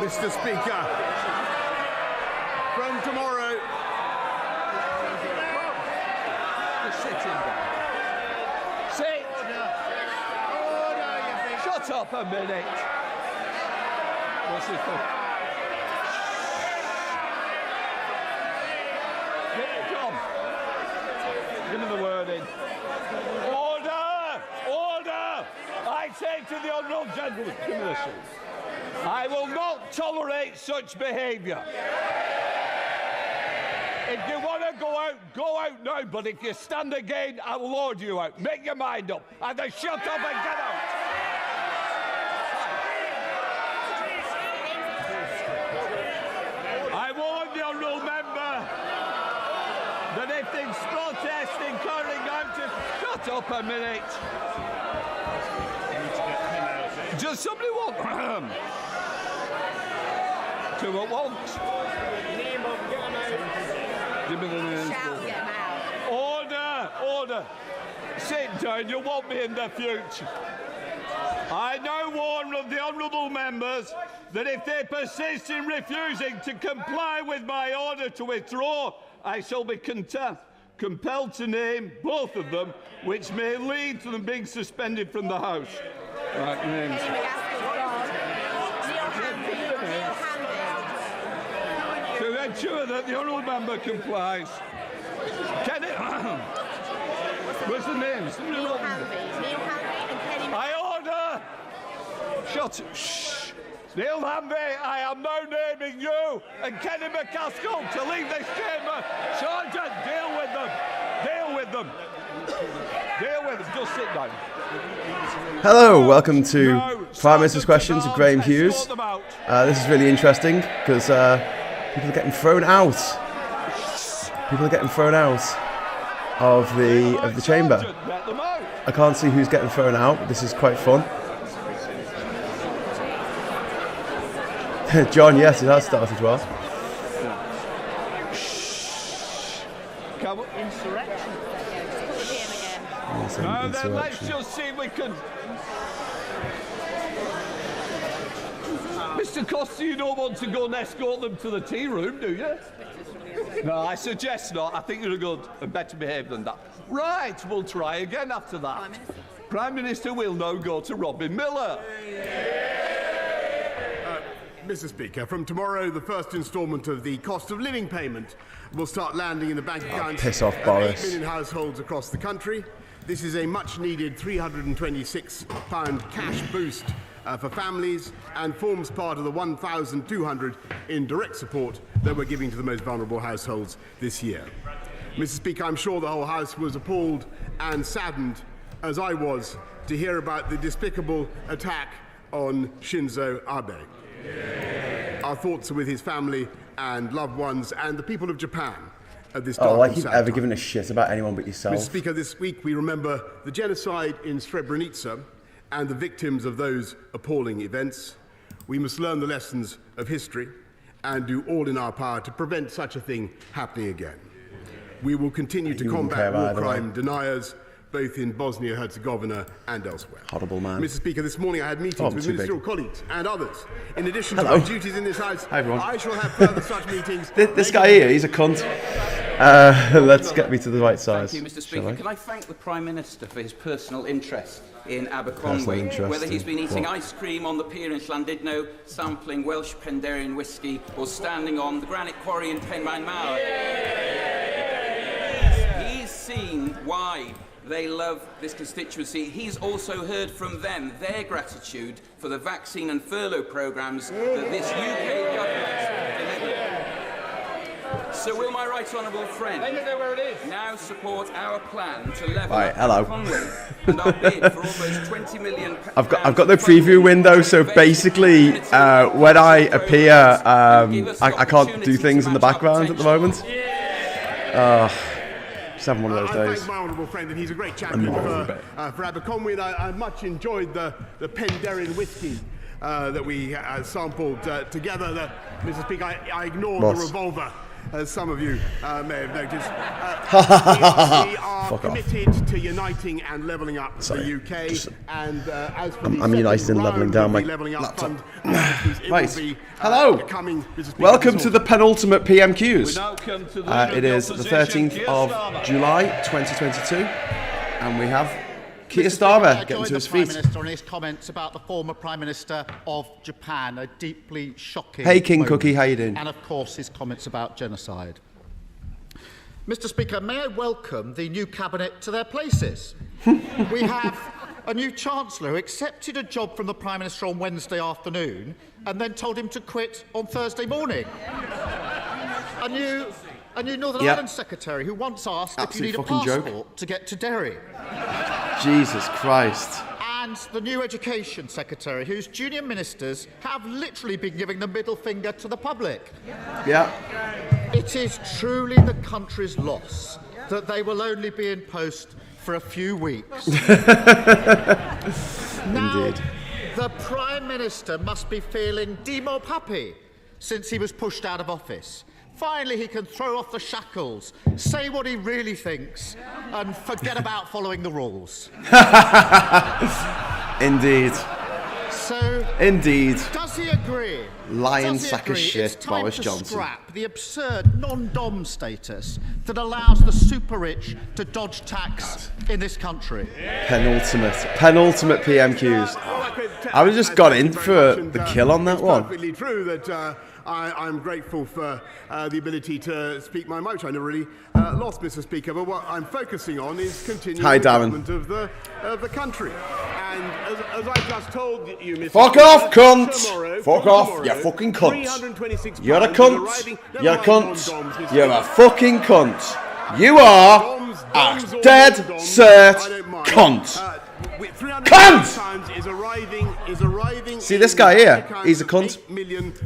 Mr. Speaker. From tomorrow... Just sit in there. Sit! Order, shut up a minute. What's this for? Come. Give me the word in. Order! Order! I say to the honourable gentleman, give me the seat. I will not tolerate such behaviour. If you want to go out now, but if you stand again, I will order you out. Make your mind up. Either shut up and get out. I warn the honourable member that if there's protesting carrying out to shut up a minute. Does somebody want to at once? Give me the name. Shout, get him out. Order, order. Sit down, you want me in the future. I now warn of the honourable members that if they persist in refusing to comply with my order to withdraw, I shall be compelled to name both of them, which may lead to them being suspended from the House. Right, names. To ensure that the honourable member complies. Can it? What's the names? Neil Hanvey and Kenny. I order! Shut it. Shh. Neil Hanvey, I am now naming you and Kenny McCaskill to leave this chamber. Sergeant, deal with them. Deal with them. Deal with them. Just sit down. Hello, welcome to Prime Minister's Questions with Graham Hughes. This is really interesting because people are getting thrown out. People are getting thrown out of the chamber. I can't see who's getting thrown out, but this is quite fun. John, yes, it has started well. Insurrection. And then let's just see if we can. Mr. Costa, you don't want to go and escort them to the tea room, do you? No, I suggest not. I think you're good and better behaved than that. Right, we'll try again after that. Prime Minister will now go to Robin Miller. Mr. Speaker, from tomorrow, the first instalment of the cost of living payment will start landing in the bank accounts piss off, of Boris. 8 million households across the country. This is a much-needed £326 cash boost for families and forms part of the 1,200 in direct support that we're giving to the most vulnerable households this year. Mr. Speaker, I'm sure the whole House was appalled and saddened, as I was, to hear about the despicable attack on Shinzo Abe. Our thoughts are with his family and loved ones and the people of Japan at this dark like and you've sad ever time. given a shit about anyone but yourself. Mr. Speaker, this week we remember the genocide in Srebrenica and the victims of those appalling events. We must learn the lessons of history and do all in our power to prevent such a thing happening again. We will continue to combat war crime deniers, both in Bosnia-Herzegovina and elsewhere. Horrible man. Mr. Speaker, this morning I had meetings with ministerial colleagues and others. In addition to Hello. my duties in this House, Hi, everyone. I shall have further such meetings. This guy here, he's a cunt. Let's get me to the right size. Thank you, Mr. Speaker. Can I thank the Prime Minister for his personal interest in Aberconwy, Personal interest whether he's been eating what? ice cream on the pier in Llandudno, sampling Welsh Penderyn whisky, or standing on the granite quarry in Penmaen Mawr. He's seen why they love this constituency. He's also heard from them their gratitude for the vaccine and furlough programmes that this UK government delivered. So will my right honourable friend now support our plan to level up Aberconwy and our bid for almost 20 million I've got the preview window, so basically when I appear, I can't do things in the background at the moment. Just having one of those days. I thank my honourable friend, and he's a great champion for Aberconwy, and I much enjoyed the Penderyn whisky that we sampled together. Mr. Speaker, I ignored the revolver as some of you may have noticed. We are committed to uniting and levelling up the UK. And as for the I'm united and levelling down my laptop. Right. Hello. Welcome to the penultimate PMQs. It is the 13th of July 2022, and we have Keir Starmer getting to his feet. Prime Minister on his comments about the former Prime Minister of Japan, a deeply shocking Hey King moment. Cookie, how you doing? And of course his comments about genocide. Mr. Speaker, may I welcome the new cabinet to their places? We have a new Chancellor who accepted a job from the Prime Minister on Wednesday afternoon and then told him to quit on Thursday morning. A new Northern Ireland Secretary who once asked if you need a passport to get to Derry. Jesus Christ. And the new Education Secretary, whose junior ministers have literally been giving the middle finger to the public. Yeah. It is truly the country's loss that they will only be in post for a few weeks. Now, Indeed. the Prime Minister must be feeling demo happy since he was pushed out of office. Finally, he can throw off the shackles, say what he really thinks, and forget about following the rules. Indeed. So, Indeed. does he agree? Lion sack of shit, Boris Johnson. Scrap the absurd non-dom status that allows the super rich to dodge tax in this country. Penultimate PMQs. I was just got in for the kill on that one. It's perfectly true that I'm grateful for the ability to speak my mind, which I never really lost, Mr. Speaker. But what I'm focusing on is continuing the development of the country. And as I just told you, Mr. Fuck Speaker, off, cunt! tomorrow, Fuck off, you fucking cunt! You're a cunt! You're a cunt! You're a fucking cunt! You are a dead cert cunt! Cunt! Is arriving. See this guy here? He's a cunt.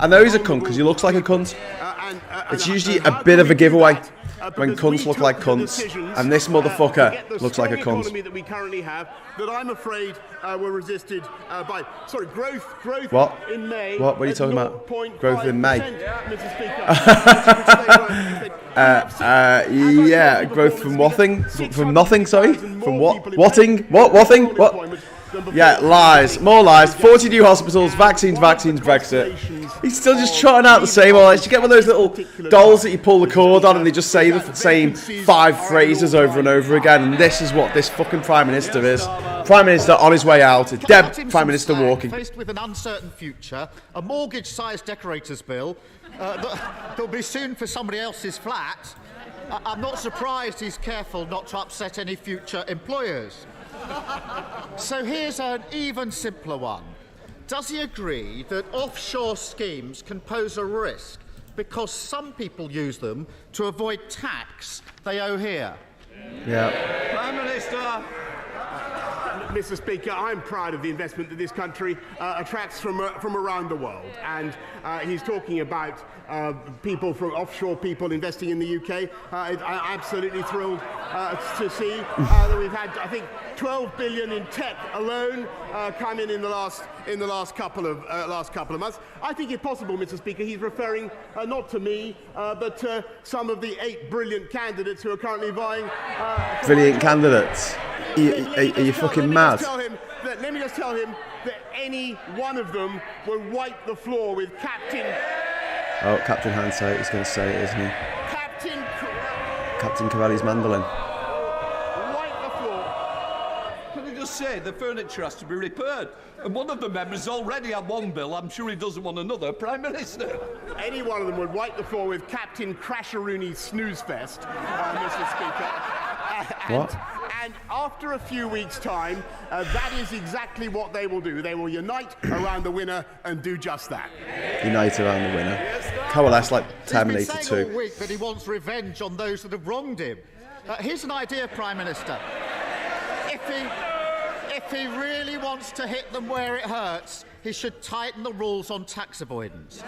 I know he's a cunt because he looks like a cunt. It's usually a bit of a giveaway when cunts look like cunts, and this motherfucker looks like a cunt. That we currently have, that I'm afraid were resisted by growth What? in May. What are you talking about? Growth in May? Mr. Speaker. Yeah, growth from nothing. From nothing. Sorry. From what? Whatting? What? Whatting? What? Yeah, lies. More lies. 40 new hospitals. Vaccines. Brexit. He's still just trotting out the same old. You get one of those little dolls that you pull the cord on and they just say the same 5 phrases over and over again. And this is what this fucking Prime Minister is. Prime Minister on his way out. A dead Prime Minister walking. Faced with an uncertain future, a mortgage-sized decorator's bill that'll be soon for somebody else's flat. I'm not surprised he's careful not to upset any future employers. So here's an even simpler one. Does he agree that offshore schemes can pose a risk because some people use them to avoid tax they owe here? Yeah. Prime Minister. Mr. Speaker, I'm proud of the investment that this country attracts from around the world. And he's talking about people from offshore people investing in the UK. I'm absolutely thrilled to see that we've had, I think, 12 billion in tech alone come in the last couple of months. I think it's possible, Mr. Speaker, he's referring not to me, but to some of the 8 brilliant candidates who are currently vying. Brilliant candidates. Are you fucking mad? Let me just tell him that any one of them will wipe the floor with Captain. Oh, Captain Hindsight is going to say it, isn't he? Captain Cavalli's mandolin. Wipe the floor. Can I just say the furniture has to be repaired? And one of the members already had one bill. I'm sure he doesn't want another Prime Minister. Any one of them would wipe the floor with Captain Crasheroony's snooze fest, Mr. Speaker. What? And after a few weeks' time, that is exactly what they will do. They will unite around the winner and do just that. Unite around the winner. Coalesce like Terminator 2. He's been saying all week that he wants revenge on those that have wronged him. Here's an idea, Prime Minister. If he really wants to hit them where it hurts, he should tighten the rules on tax avoidance.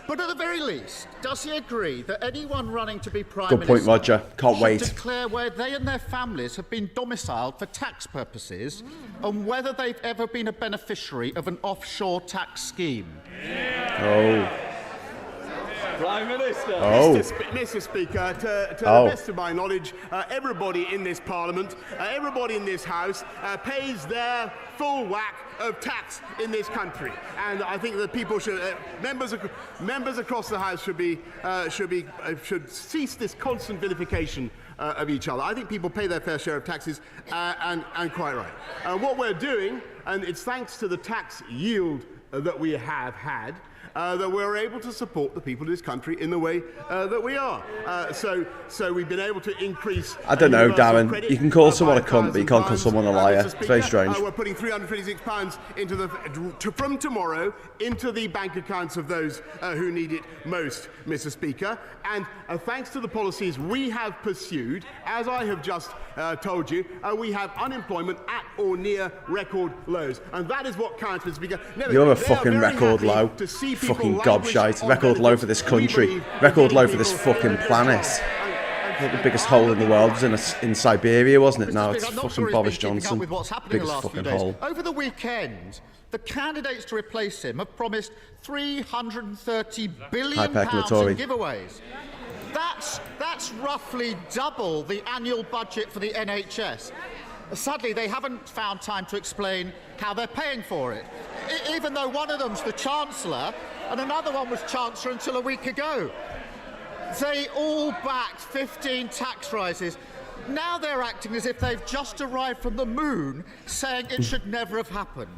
But at the very least, does he agree that anyone running to be Prime Minister... Good point, Roger. Can't wait. ...declare where they and their families have been domiciled for tax purposes and whether they've ever been a beneficiary of an offshore tax scheme? Oh. Prime Minister. Oh. Mr. Speaker, to the best of my knowledge, everybody in this Parliament, everybody in this House pays their full whack of tax in this country, and I think that people should, members across the House should cease this constant vilification of each other. I think people pay their fair share of taxes, and quite right. What we're doing, and it's thanks to the tax yield that we have had, that we're able to support the people of this country in the way that we are. So we've been able to increase. I don't know, Darren. You can call someone a cunt, but you can't call someone a liar. It's very strange. We're putting £326 into from tomorrow into the bank accounts of those who need it most, Mr. Speaker. And thanks to the policies we have pursued, as I have just told you, we have unemployment at or near record lows, and that is what counts, Mr. Speaker. You're a fucking record low. Fucking gobshite. Record low for this country. Record low for this fucking planet. The biggest hole in the world was in Siberia, wasn't it? Now it's fucking Boris Johnson. Biggest fucking hole. Over the weekend, the candidates to replace him have promised £330 billion in giveaways. That's roughly double the annual budget for the NHS. Sadly, they haven't found time to explain how they're paying for it, even though one of them's the Chancellor and another one was Chancellor until a week ago. They all backed 15 tax rises. Now they're acting as if they've just arrived from the moon, saying it should never have happened.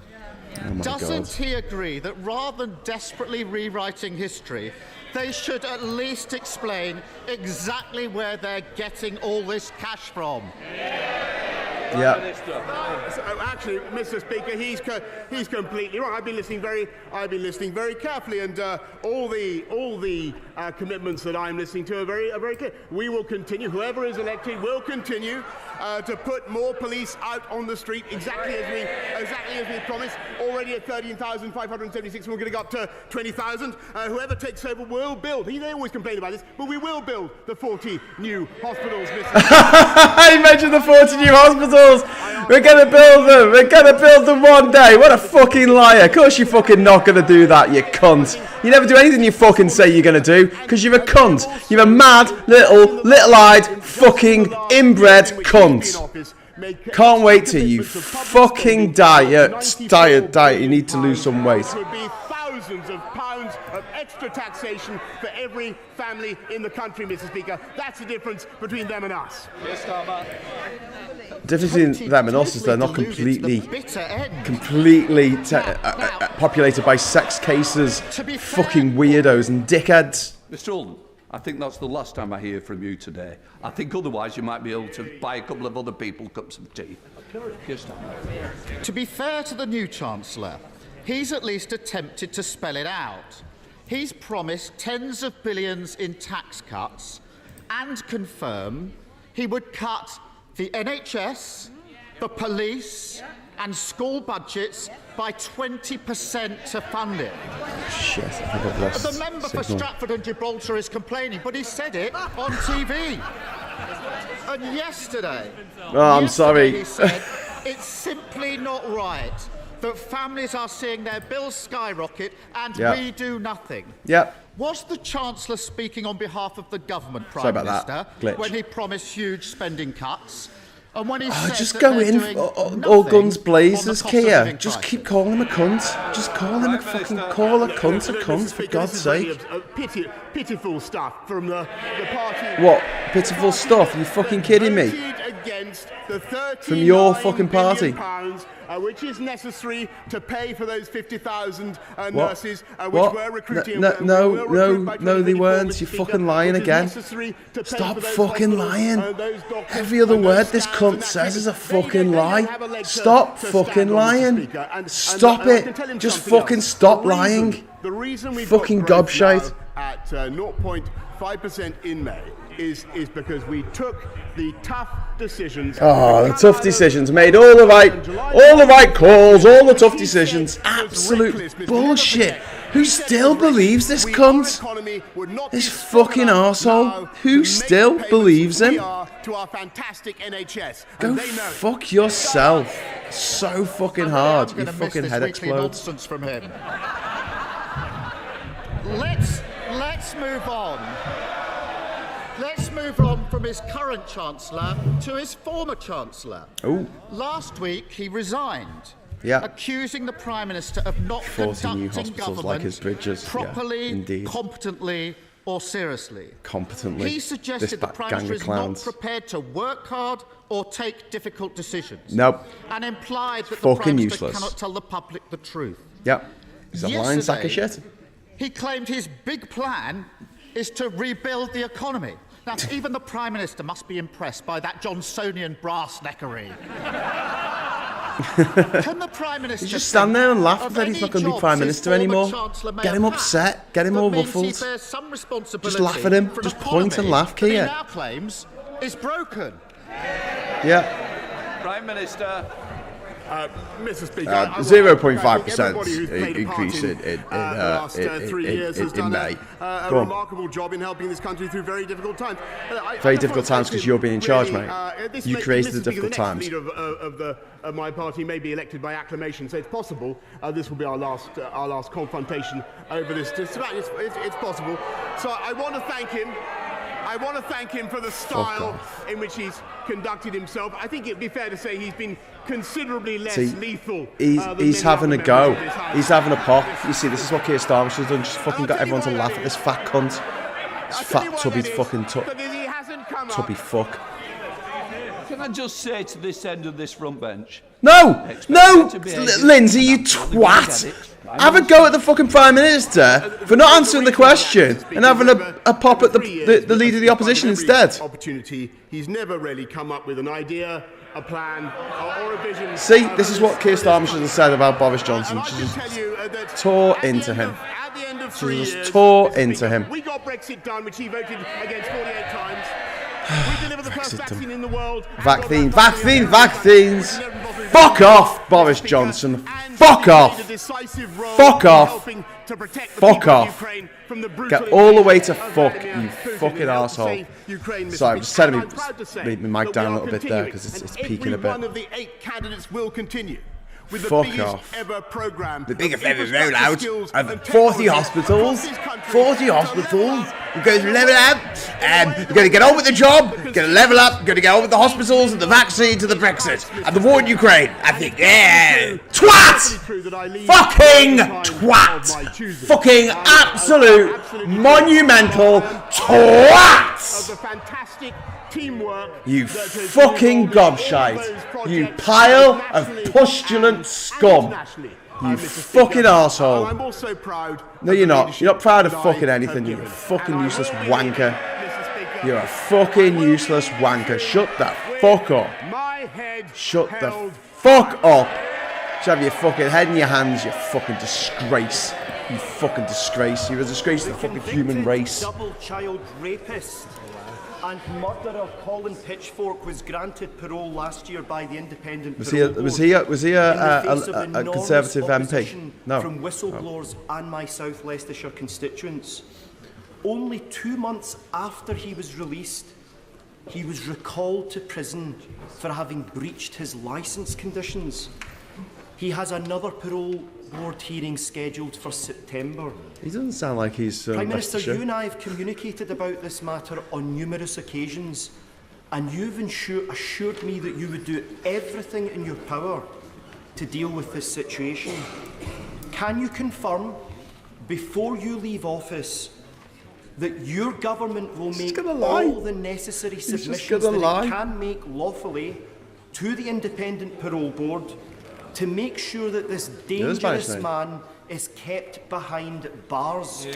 Doesn't he agree that rather than desperately rewriting history, they should at least explain exactly where they're getting all this cash from? Yeah. So, actually, Mr. Speaker, he's completely wrong. I've been listening very carefully, and all the commitments that I'm listening to are very clear. We will continue. Whoever is elected will continue to put more police out on the street, exactly as we promised. Already at 13,576, we're going to go up to 20,000. Whoever takes over will build. They always complain about this, but we will build the 40 new hospitals, Mr. I mentioned the 40 new hospitals. We're going to build them. We're going to build them one day. What a fucking liar. Of course you're fucking not going to do that, you cunt. You never do anything you fucking say you're going to do, because you're a cunt. You're a mad, little-eyed, fucking inbred cunt. Can't wait till you fucking die. Diet. You need to lose some weight. Thousands of pounds of extra taxation for every family in the country, Mr. Speaker. That's the difference between them and us. Yes, Starmer. The difference between them and us is they're not completely populated by sex cases, fucking weirdos and dickheads. Mr. Alden, I think that's the last time I hear from you today. I think otherwise you might be able to buy a couple of other people cups of tea. Yes, Starmer. To be fair to the new Chancellor, he's at least attempted to spell it out. He's promised tens of billions in tax cuts and confirmed he would cut the NHS, the police and school budgets by 20% to fund it. Shit, I think I've lost the member for Stratford and Gibraltar is complaining, but he said it on TV. And yesterday, I'm sorry. He said, it's simply not right that families are seeing their bills skyrocket and we do nothing. Yep. Was the Chancellor speaking on behalf of the government, Prime Minister, when he promised huge spending cuts? And when he said just that go in, all guns blazers, Kia. Just keep calling him a cunt. Just call him a fucking cunt, for God's sake. Pitiful stuff from the party. What? Pitiful stuff? Are you fucking kidding me? From your fucking party. Which is necessary to pay for those 50,000 nurses which were recruiting. No, they weren't. You're fucking lying again. Stop fucking lying. Every other word this cunt says is a fucking lie. Stop fucking lying. Stop it. Just fucking stop lying. Fucking gobshite. At 0.5% in May is because we took the tough decisions. Oh, the tough decisions. Made all the right calls, all the tough decisions. Absolute bullshit. Who still believes this cunt? This fucking arsehole. Who still believes him? To our fantastic NHS. Go fuck yourself. So fucking hard. Your fucking head explodes. Nonsense from him. Let's let's move on. Let's move on from his current Chancellor to his former Chancellor. Oh. Last week, he resigned, Yeah. accusing the Prime Minister of not 40 new conducting hospitals government like his bridges. properly, Yeah, indeed. competently, or seriously. Competently. He This suggested the back Prime gang Minister of is not clowns. prepared to work hard or take difficult decisions. Nope. And implied that the Fucking Prime Minister useless. cannot tell the public the truth. Yep. He's a lying sack of shit. He claimed his big plan is to rebuild the economy. Now, even the Prime Minister must be impressed by that Johnsonian brass-neckery. Can the Prime Minister Just stand there and laugh of that he's any not going to be jobs Prime his Minister former anymore? Chancellor may Get him have upset. had Get him that all means he ruffled. bears some responsibility Just laugh at him. for an Just point and economy laugh, that he Kia. now claims is broken. Yeah. Prime Minister. Mr. Speaker, 0.5% increase in the last 3 years has done May. a Go on. remarkable job in helping this country through very difficult times. Very difficult times because you're being in charge, mate. You created the difficult times. The next leader of my party may be elected by acclamation, so it's possible this will be our last confrontation over this. It's possible. So I want to thank him. I want to thank him for the style in which he's conducted himself. I think it'd be fair to say he's been considerably less lethal. He's having a go. He's having a pop. You see, this is what Keir Starmer should have done. Just fucking got everyone to laugh at this fat cunt. This fat tubby fucking tubby fuck. Can I just say to this end of this front bench? No! Lindsay, you twat! Have a go at the fucking Prime Minister for not answering the question and having a pop at the leader of the opposition instead. Opportunity. He's never really come up with an idea, a plan, or a vision. See, this is what Keir Starmer should have said about Boris Johnson. She just tore into him. She just tore into him. We got Brexit done, which he voted against 48 times. We delivered the first vaccine in the world. Vaccines. Fuck off, Boris Johnson. Fuck off. Fuck off. Fuck off. Get all the way to fuck, you fucking arsehole. Sorry, I'm just telling me my mic down a little bit there because it's peaking a bit. One of the 8 candidates will continue. With the Fuck biggest off. ever program. The biggest ever rollout of 40 hospitals. 40 hospitals. We're going to level up. We're going to get on with the job. We're going to level up. We're going to get on with the hospitals and the vaccine to the Brexit and the war in Ukraine. I think, yeah. Twat! Fucking twat! Fucking absolute monumental twat! Of the fantastic teamwork. You fucking gobshite. You pile of pustulant scum. You fucking arsehole. I'm also proud. No, you're not. You're not proud of fucking anything. You're a fucking useless wanker. You're a fucking useless wanker. Shut the fuck up. Shut the fuck up. Just have your fucking head in your hands, you fucking disgrace. You fucking disgrace. You're a disgrace to the fucking human race. Double child rapist and murderer Colin Pitchfork was granted parole last year by the Independent Parole Board. Was he a Conservative MP? No. From whistleblowers and my South Leicestershire constituents. Only 2 months after he was released, he was recalled to prison for having breached his licence conditions. He has another parole board hearing scheduled for September. He doesn't sound like he's Prime Minister, you and I have communicated about this matter on numerous occasions, and you've assured me that you would do everything in your power to deal with this situation. Can you confirm, before you leave office, that your government will make all the necessary submissions that it can make lawfully to the Independent Parole Board to make sure that this dangerous man is kept behind bars?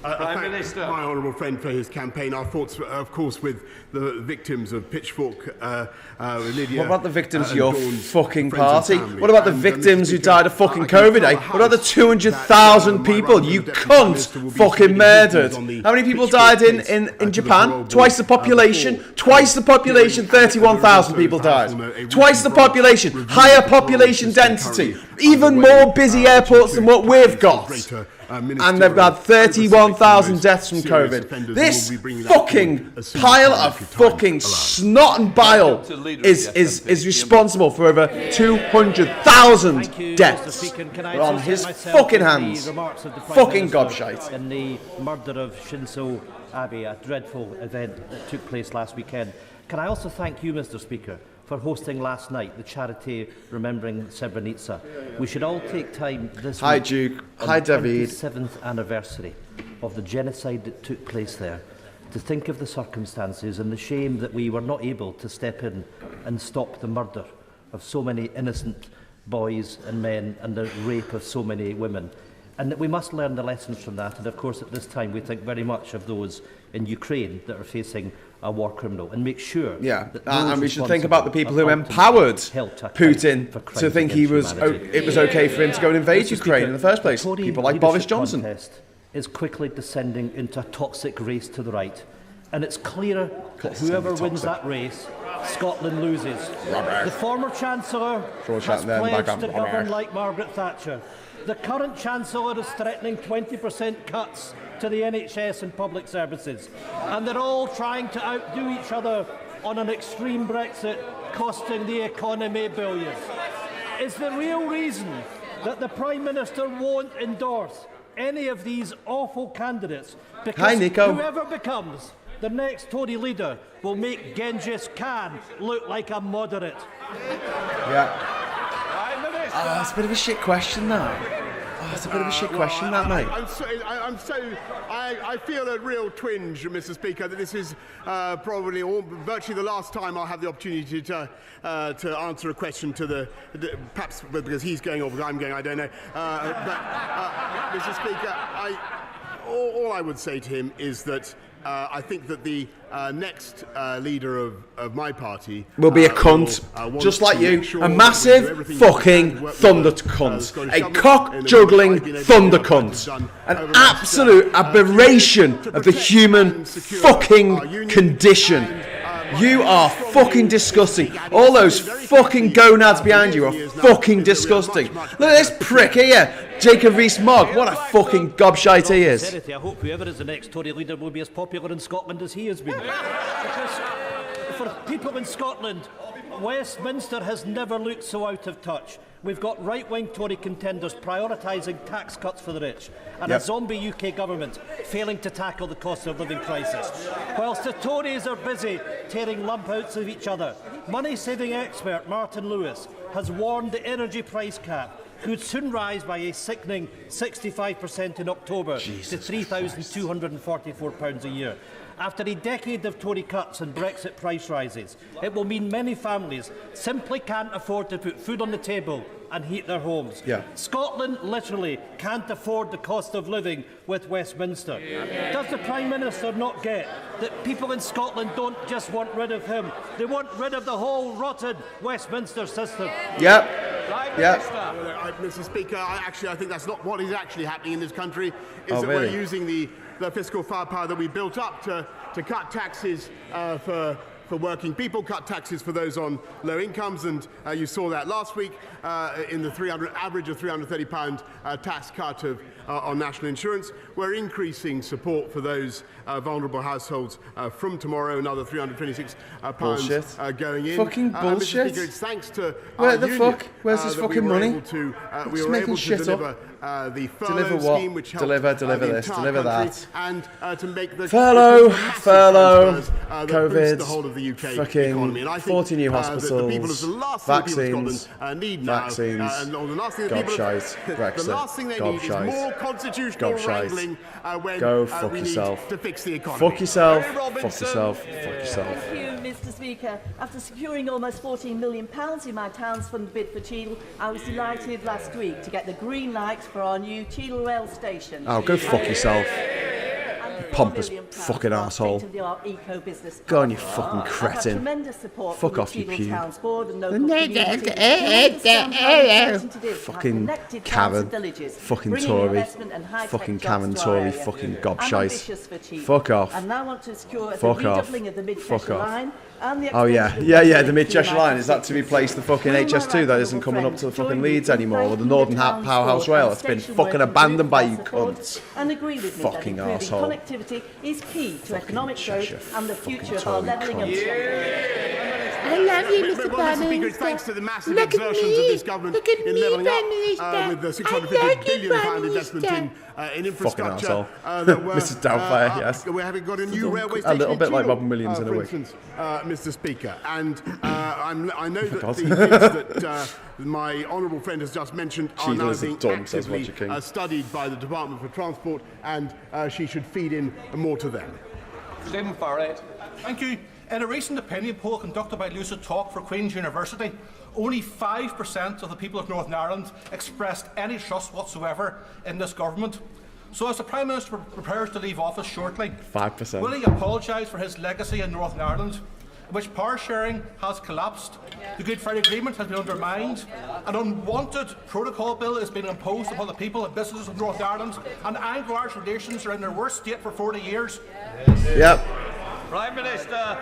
Prime Minister. My honourable friend for his campaign. Our thoughts, of course, with the victims of Pitchfork, Lydia. What about the victims of your fucking party? What about the victims who died of fucking COVID, eh? What about the 200,000 people you cunt fucking murdered? How many people died in Japan? Twice the population. Twice the population, 31,000 people died. Twice the population. Higher population density. Even more busy airports than what we've got. and they've got 31,000 deaths from COVID. This fucking pile of fucking snot and bile is responsible for over 200,000 deaths. They're on his fucking hands. Fucking gobshite. In the murder of Shinzo Abe, a dreadful event that took place last weekend. Can I also thank you, Mr. Speaker, for hosting last night the charity remembering Srebrenica. We should all take time this Hi, week Duke. on Hi, the David. 27th anniversary of the genocide that took place there, to think of the circumstances and the shame that we were not able to step in and stop the murder of so many innocent boys and men and the rape of so many women. And that we must learn the lessons from that. And of course, at this time, we think very much of those in Ukraine that are facing a war criminal, and make sure. Yeah, that and we should think about the people who empowered Putin to think it was okay for him to go and invade Ukraine in the first place. People like Boris Johnson. Is quickly descending into a toxic race to the right, and it's clear that whoever wins that race, Scotland loses. The former Chancellor has pledged to govern like Margaret Thatcher. The current Chancellor is threatening 20% cuts to the NHS and public services. And they're all trying to outdo each other on an extreme Brexit, costing the economy billions. Is the real reason that the Prime Minister won't endorse any of these awful candidates? Because whoever becomes the next Tory leader will make Genghis Khan look like a moderate. Yeah. That's a bit of a shit question, that. That's a bit of a shit question, that, mate. I feel a real twinge, Mr. Speaker, that this is probably virtually the last time I'll have the opportunity to answer a question to perhaps because he's going or because I'm going, I don't know. Mr. Speaker, all I would say to him is that I think that the next leader of my party will be a cunt, just like you, a massive fucking thunder cunt, a cock-juggling thunder cunt, an absolute aberration of the human fucking condition. You are fucking disgusting. All those fucking gonads behind you are fucking disgusting. Look at this prick here, Jacob Rees-Mogg. What a fucking gobshite he is. I hope whoever is the next Tory leader will be as popular in Scotland as he has been. Because for people in Scotland, Westminster has never looked so out of touch. We've got right-wing Tory contenders prioritising tax cuts for the rich, and a zombie UK government failing to tackle the cost of living crisis. Whilst the Tories are busy tearing lumpouts of each other, money-saving expert Martin Lewis has warned the energy price cap could soon rise by a sickening 65% in October to £3,244 a year. After a decade of Tory cuts and Brexit price rises, it will mean many families simply can't afford to put food on the table and heat their homes. Scotland literally can't afford the cost of living with Westminster. Does the Prime Minister not get that people in Scotland don't just want rid of him, they want rid of the whole rotten Westminster system? Mr. Speaker, I think that's not what is actually happening in this country, is that we're using the fiscal firepower that we built up to cut taxes for working people, cut taxes for those on low incomes, and you saw that last week in the average of £330 tax cut on national insurance. We're increasing support for those vulnerable households from tomorrow, another £326 going in. Fucking bullshit. Mr. Speaker, it's thanks to where the fuck? Where's this fucking money? We were able to deliver the furlough scheme, which helped deliver the this, entire deliver country, that. and to make the furlough, COVID, the whole of the UK fucking economy. And I think 40 new hospitals, the last vaccines, thing people of Scotland need now, vaccines, the last thing Brexit, the last thing they need is more constitutional wrangling when we need to fix the economy. Fuck yourself. Fuck yourself. Fuck yourself. Thank you, Mr. Speaker. After securing almost £14 million in my town's fund bid for Cheadle, I was delighted last week to get the green light for our new Cheadle rail station. Oh, go fuck yourself. pompous fucking asshole. Go on, you fucking cretin. Fuck off, you pew. Fucking Karen. Fucking Tory. Fucking Karen Tory. Fucking gobshite. Fuck off. Fuck off. Fuck off. Oh yeah, the mid-Cheshire line, is that to replace the fucking HS2 that isn't coming up to the fucking Leeds anymore, or the Northern Powerhouse Rail? It's been fucking abandoned by you cunts. Fucking arsehole. Connectivity is key to economic growth and the future of our levelling up. I love you, Mr. Prime Minister. Thanks to the massive exertions of this government in levelling up with the £650 billion investment in infrastructure. Mrs. Doubtfire, yes. We have got a new railway station. A little bit like Robin Williams in a wig. Mr. Speaker, and I know that the things that my honourable friend has just mentioned are now being actively studied by the Department for Transport, and she should feed in more to them. Stephen Farrett. Thank you. In a recent opinion poll conducted by Lucid Talk for Queen's University, only 5% of the people of Northern Ireland expressed any trust whatsoever in this government. So as the Prime Minister prepares to leave office shortly, 5%. Will he apologise for his legacy in Northern Ireland, in which power sharing has collapsed, the Good Friday Agreement has been undermined, an unwanted protocol bill is being imposed upon the people and businesses of Northern Ireland, and Anglo-Irish relations are in their worst state for 40 years? Yep. Prime Minister.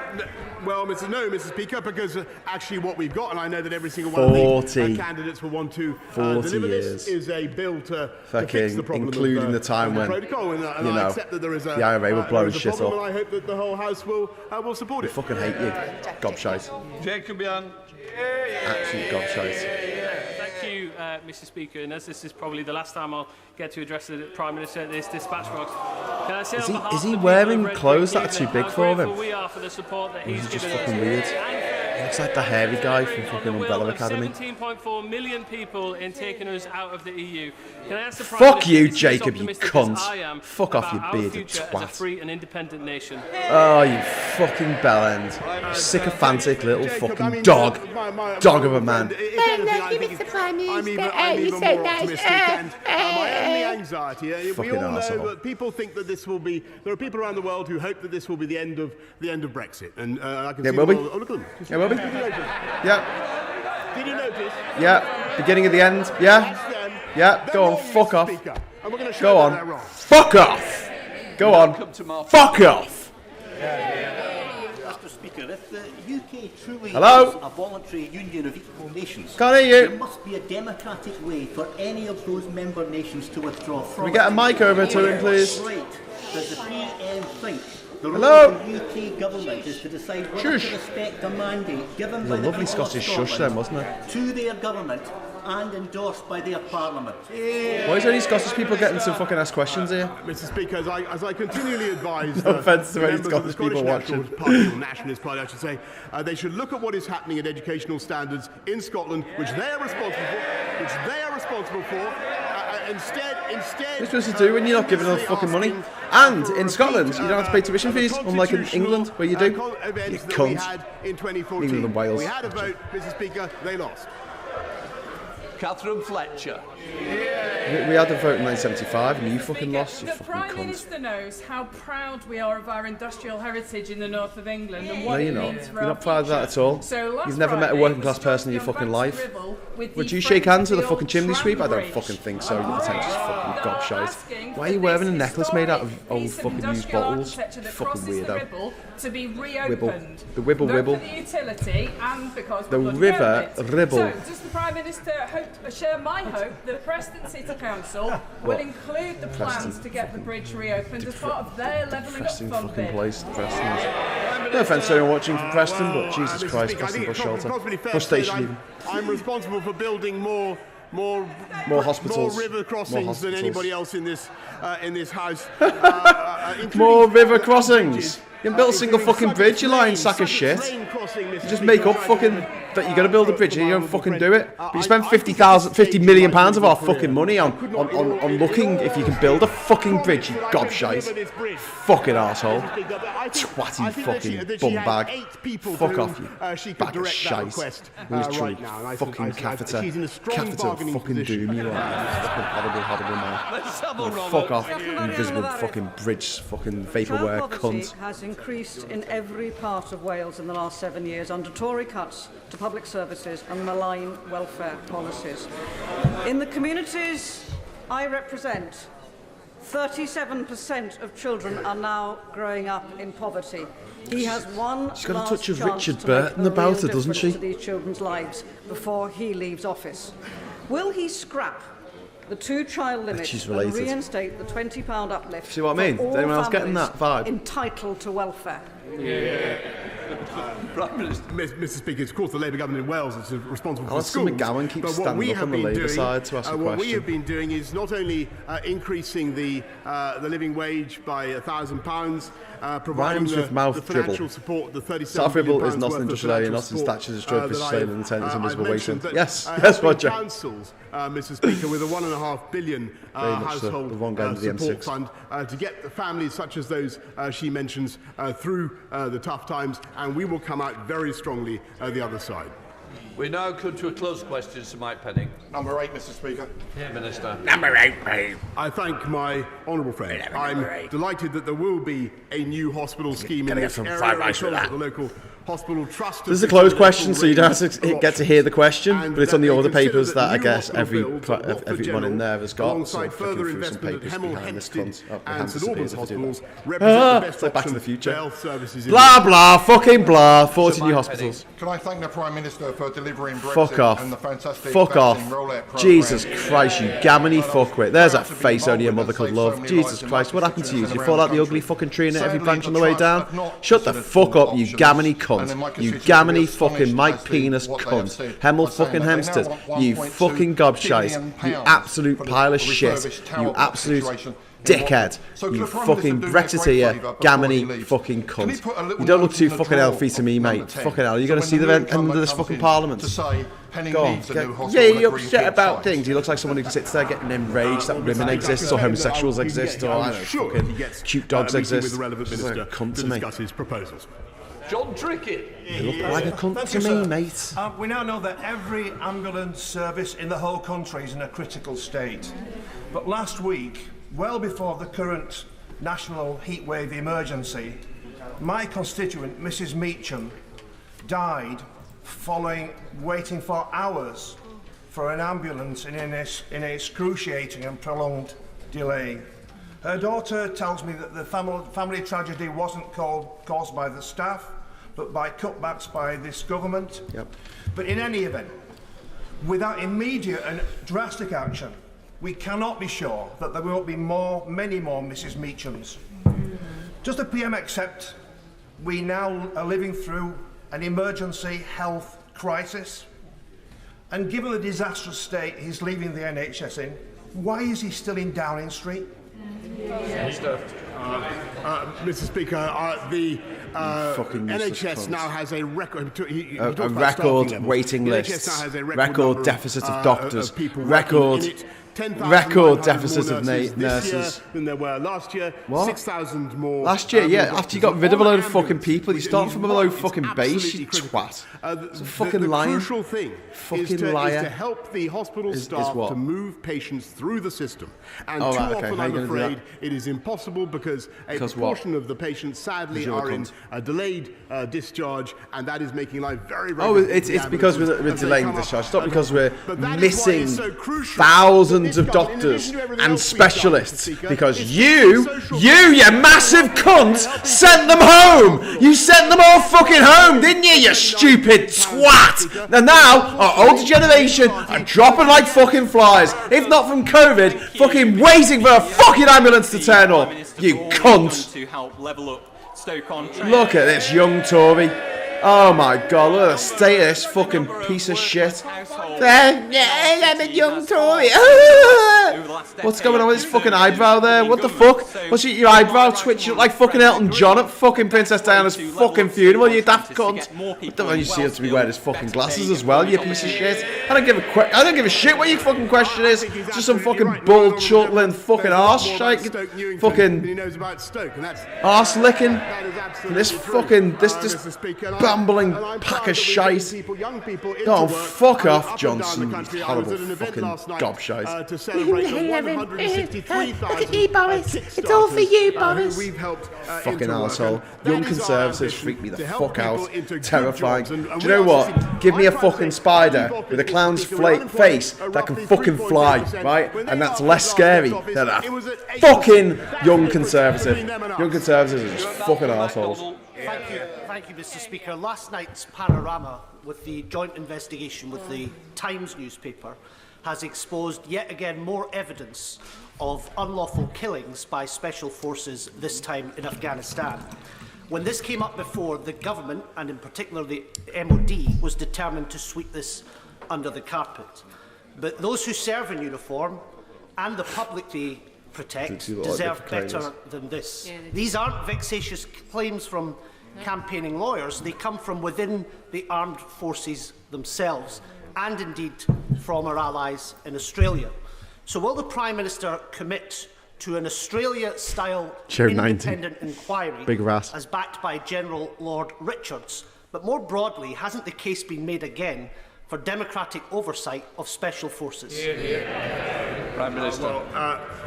Well, Mr. Speaker, because actually what we've got, and I know that every single one of the candidates will want to deliver this, is a bill to fix the problem, including the time when protocol, and I accept that there is the IRA will blow shit up. And I hope that the whole House will support it. I fucking hate you, gobshite. Jacobian. Absolute gobshite. Thank you, Mr. Speaker, and as this is probably the last time I'll get to address the Prime Minister at this dispatch box, can I say is he wearing clothes that are too big for him? We are for the support that he's just given fucking weird. He looks like the hairy guy from fucking Umbrella Academy. 17.4 million people in taking us out of the EU. Can I ask the Prime Fuck Minister, you, is he Jacob, as you optimistic cunt. as I am Fuck off, you about our bearded future as a twat. free and independent nation? Oh, you fucking bellend. Sycophantic little fucking dog. Dog of a man. I love you, Mr. Prime Minister. You're so nice. My only anxiety, we all know arsehole. that people think that this will be, there are people around the world who hope that this will be the end of Brexit. And I can see will be. Oh, look at them. It will be. Did you notice? Yeah. Did you notice? Yeah. Beginning of the end. Yeah. Yeah. Go on. Fuck off. Go on. Fuck off. Go on. Fuck off. Mr. Speaker, if the UK truly Hello? is a voluntary union of equal nations, Can't hear you. there must be a democratic way for any of those member nations to withdraw from Can we get a mic over to him, please? Right. Does the PM think the Hello? role of the UK government is to decide whether Shush. to respect a mandate given It by was a the lovely people of Scottish shush Scotland then, wasn't it? to their government and endorsed by their parliament? Why is only Scottish people getting to fucking ask questions here? Mr. Speaker, as I continually advise No offence to any members of the Scottish people National watching. Party, or Nationalist Party, I should say, they should look at what is happening in educational standards in Scotland, which they are responsible for. Instead, What are you supposed to do when you're not giving enough fucking money? And in Scotland, you don't have to pay tuition fees, unlike in England, where you do. You events that we cunt. had in 2014. England and Wales. We had a vote, Mr. Speaker, they lost. Catherine Fletcher. We had a vote in 1975 and you fucking lost, you The fucking Prime cunt. Minister knows how proud we are of our industrial heritage in the north of England and No, what you're it not. means for You're our not proud of future. that at all. So last You've never met a Friday, working class we person in your started fucking on life. Baxter Ribble with Would the you shake Friends hands with a of the fucking chimney Old sweep? I don't Tram fucking think so. Bridge. Your pretentious fucking gobshite. Asking Why are you for wearing a this necklace made out of historic old piece of fucking used industrial bottles? architecture that Fucking crosses the weirdo. Ribble to be reopened. Wibble. The Wibble Both Wibble. for the utility and because The we're bloody River proud of it. Ribble. So, does the Prime Minister share my hope that Preston City Council will include the plans Preston. to get the bridge reopened as part of their levelling up Depressing fund fucking bid? place, Preston is. No offence to anyone watching from Preston, but Jesus Mr. Christ, Speaker, I Preston think Bus it's Shelter. probably fair Bus to say station that even. I'm responsible for building more hospitals. more river crossings than anybody else in this house. More river crossings. You haven't built a single fucking bridge, you lying sack of shit. You just make up fucking you're going to build a bridge and you don't fucking do it. But you spend £50 million of our fucking money on looking if you can build a fucking bridge, you gobshite. Fucking arsehole. Twatty fucking bum bag. Fuck off, you bag of shite. Literally, fucking catheter. Catheter fucking doom you are. Fucking horrible man. Fuck off, invisible fucking bridge, fucking vaporware cunt. Has increased in every part of Wales in the last 7 years under Tory cuts to public services and malign welfare policies. In the communities I represent, 37% of children are now growing up in poverty. He has one She's got a last touch of chance Richard to Burton make a about real her, doesn't she? difference to these children's lives before he leaves office. Will he scrap the 2-child limit she's and related. reinstate the £20 uplift? See what I mean? For Is all anyone else getting families that vibe? entitled to welfare. Mr. Speaker, it's of course the Labour government in Wales that's responsible for Alison schools. McGowan keeps But what standing we up have on the been Labour doing, side to ask a what we question. have been doing is not only increasing the living wage by £1,000, providing Rhymes with mouth the financial dribble. support, the £37 South million Ribble is not an worth of industrial area, financial not in support, Thatcher's stroke, British that Australian and tenants and I've invisible mentioned waiting. that, Yes, helping yes, Roger. councils, Mr. Speaker, with a £1.5 billion Very much household the wrong end of the support M6. fund to get the families such as those she mentions through the tough times, and we will come out very strongly the other side. We now come to a closed question to Mike Penning. Number 8, Mr. Speaker. Minister. Number 8, please. I thank my honourable friend. I'm delighted that there will be a new hospital scheme in this area. I'm told that the local hospital trust. This is a closed question, so you don't have to get to hear the question, but it's on the order papers that I guess everyone in there has got. So I'm flicking through some papers behind this cunt. Oh, my hand disappears if I do that. It's like Back to the Future. Blah, blah, fucking blah. 40 new hospitals. Can I thank the Prime Minister for delivering Brexit Fuck off. and the fantastic Fuck off. vaccine rollout programme? Jesus Christ, you gammony fuckwit. There's a face only a mother could love. Jesus Christ, what happened to you? Did you fall out the ugly fucking tree in every branch on the way down? Shut the fuck up, you gammony cunt. You gammony fucking Mike Penis cunt. Hemel fucking Hempstead. You fucking gobshite. You absolute pile of shit. You absolute dickhead. You fucking Brexiteer, gammony fucking cunt. You don't look too fucking healthy to me, mate. Fucking hell. Are you going to see the end of this fucking parliament? God, yeah, you're upset about things. He looks like someone who sits there getting enraged that women exist or homosexuals exist or I don't know, fucking cute dogs exist. He's like a cunt to me. His proposals. John Trickett. You look like a cunt to me, mate. We now know that every ambulance service in the whole country is in a critical state. But last week, well before the current national heatwave emergency, my constituent, Mrs. Meacham, died following waiting for hours for an ambulance in an excruciating and prolonged delay. Her daughter tells me that the family tragedy wasn't caused by the staff, but by cutbacks by this government. Yep. But in any event, without immediate and drastic action, we cannot be sure that there won't be many more Mrs. Meachams. Does the PM accept we now are living through an emergency health crisis? And given the disastrous state he's leaving the NHS in, why is he still in Downing Street? Mr. Speaker, the NHS now has a record. A record waiting list, record deficit of doctors, record deficit of nurses. Than there were last year. What? 6,000 more. Last year, yeah. After you got rid of a load of fucking people, you start from a low fucking base, you twat. It's a fucking liar. The crucial thing is to help the hospital staff to move patients through the system. And too often, I'm afraid, it is impossible because a proportion of the patients, sadly, are in a delayed discharge, and that is making life very, very difficult. It's because we're delaying discharge. It's not because we're missing thousands of doctors and specialists. Because you massive cunt, sent them home. You sent them all fucking home, didn't you stupid twat? And now our older generation are dropping like fucking flies. If not from COVID, fucking waiting for a fucking ambulance to turn up. You cunt. To help level up Stoke-on-Trent. Look at this young Tory. Oh my god, look at the state of this fucking piece of shit. I'm a young Tory. What's going on with his fucking eyebrow there? What the fuck? What's your eyebrow twitch? You look like fucking Elton John at fucking Princess Diana's fucking funeral, you daft cunt. Don't you see him to be wearing his fucking glasses as well, you piece of shit? I don't give a shit what your fucking question is. Just some fucking bull chuckling fucking arse shite. Fucking arse licking. This bambling pack of shite. Oh, fuck off, Johnson, you horrible fucking gobshite. Look at you, Boris. It's all for you, Boris. Fucking arsehole. Young Conservatives freak me the fuck out. Terrifying. Do you know what? Give me a fucking spider with a clown's face that can fucking fly, right? And that's less scary than a fucking Young Conservative. Young Conservatives are just fucking arseholes. Thank you, Mr. Speaker. Last night's panorama with the joint investigation with the Times newspaper has exposed yet again more evidence of unlawful killings by special forces, this time in Afghanistan. When this came up before, the government, and in particular the MOD, was determined to sweep this under the carpet. But those who serve in uniform and the public they protect deserve better than this. These aren't vexatious claims from campaigning lawyers. They come from within the armed forces themselves, and indeed from our allies in Australia. So will the Prime Minister commit to an Australia-style independent inquiry as backed by General Lord Richards? But more broadly, hasn't the case been made again for democratic oversight of special forces? Prime Minister.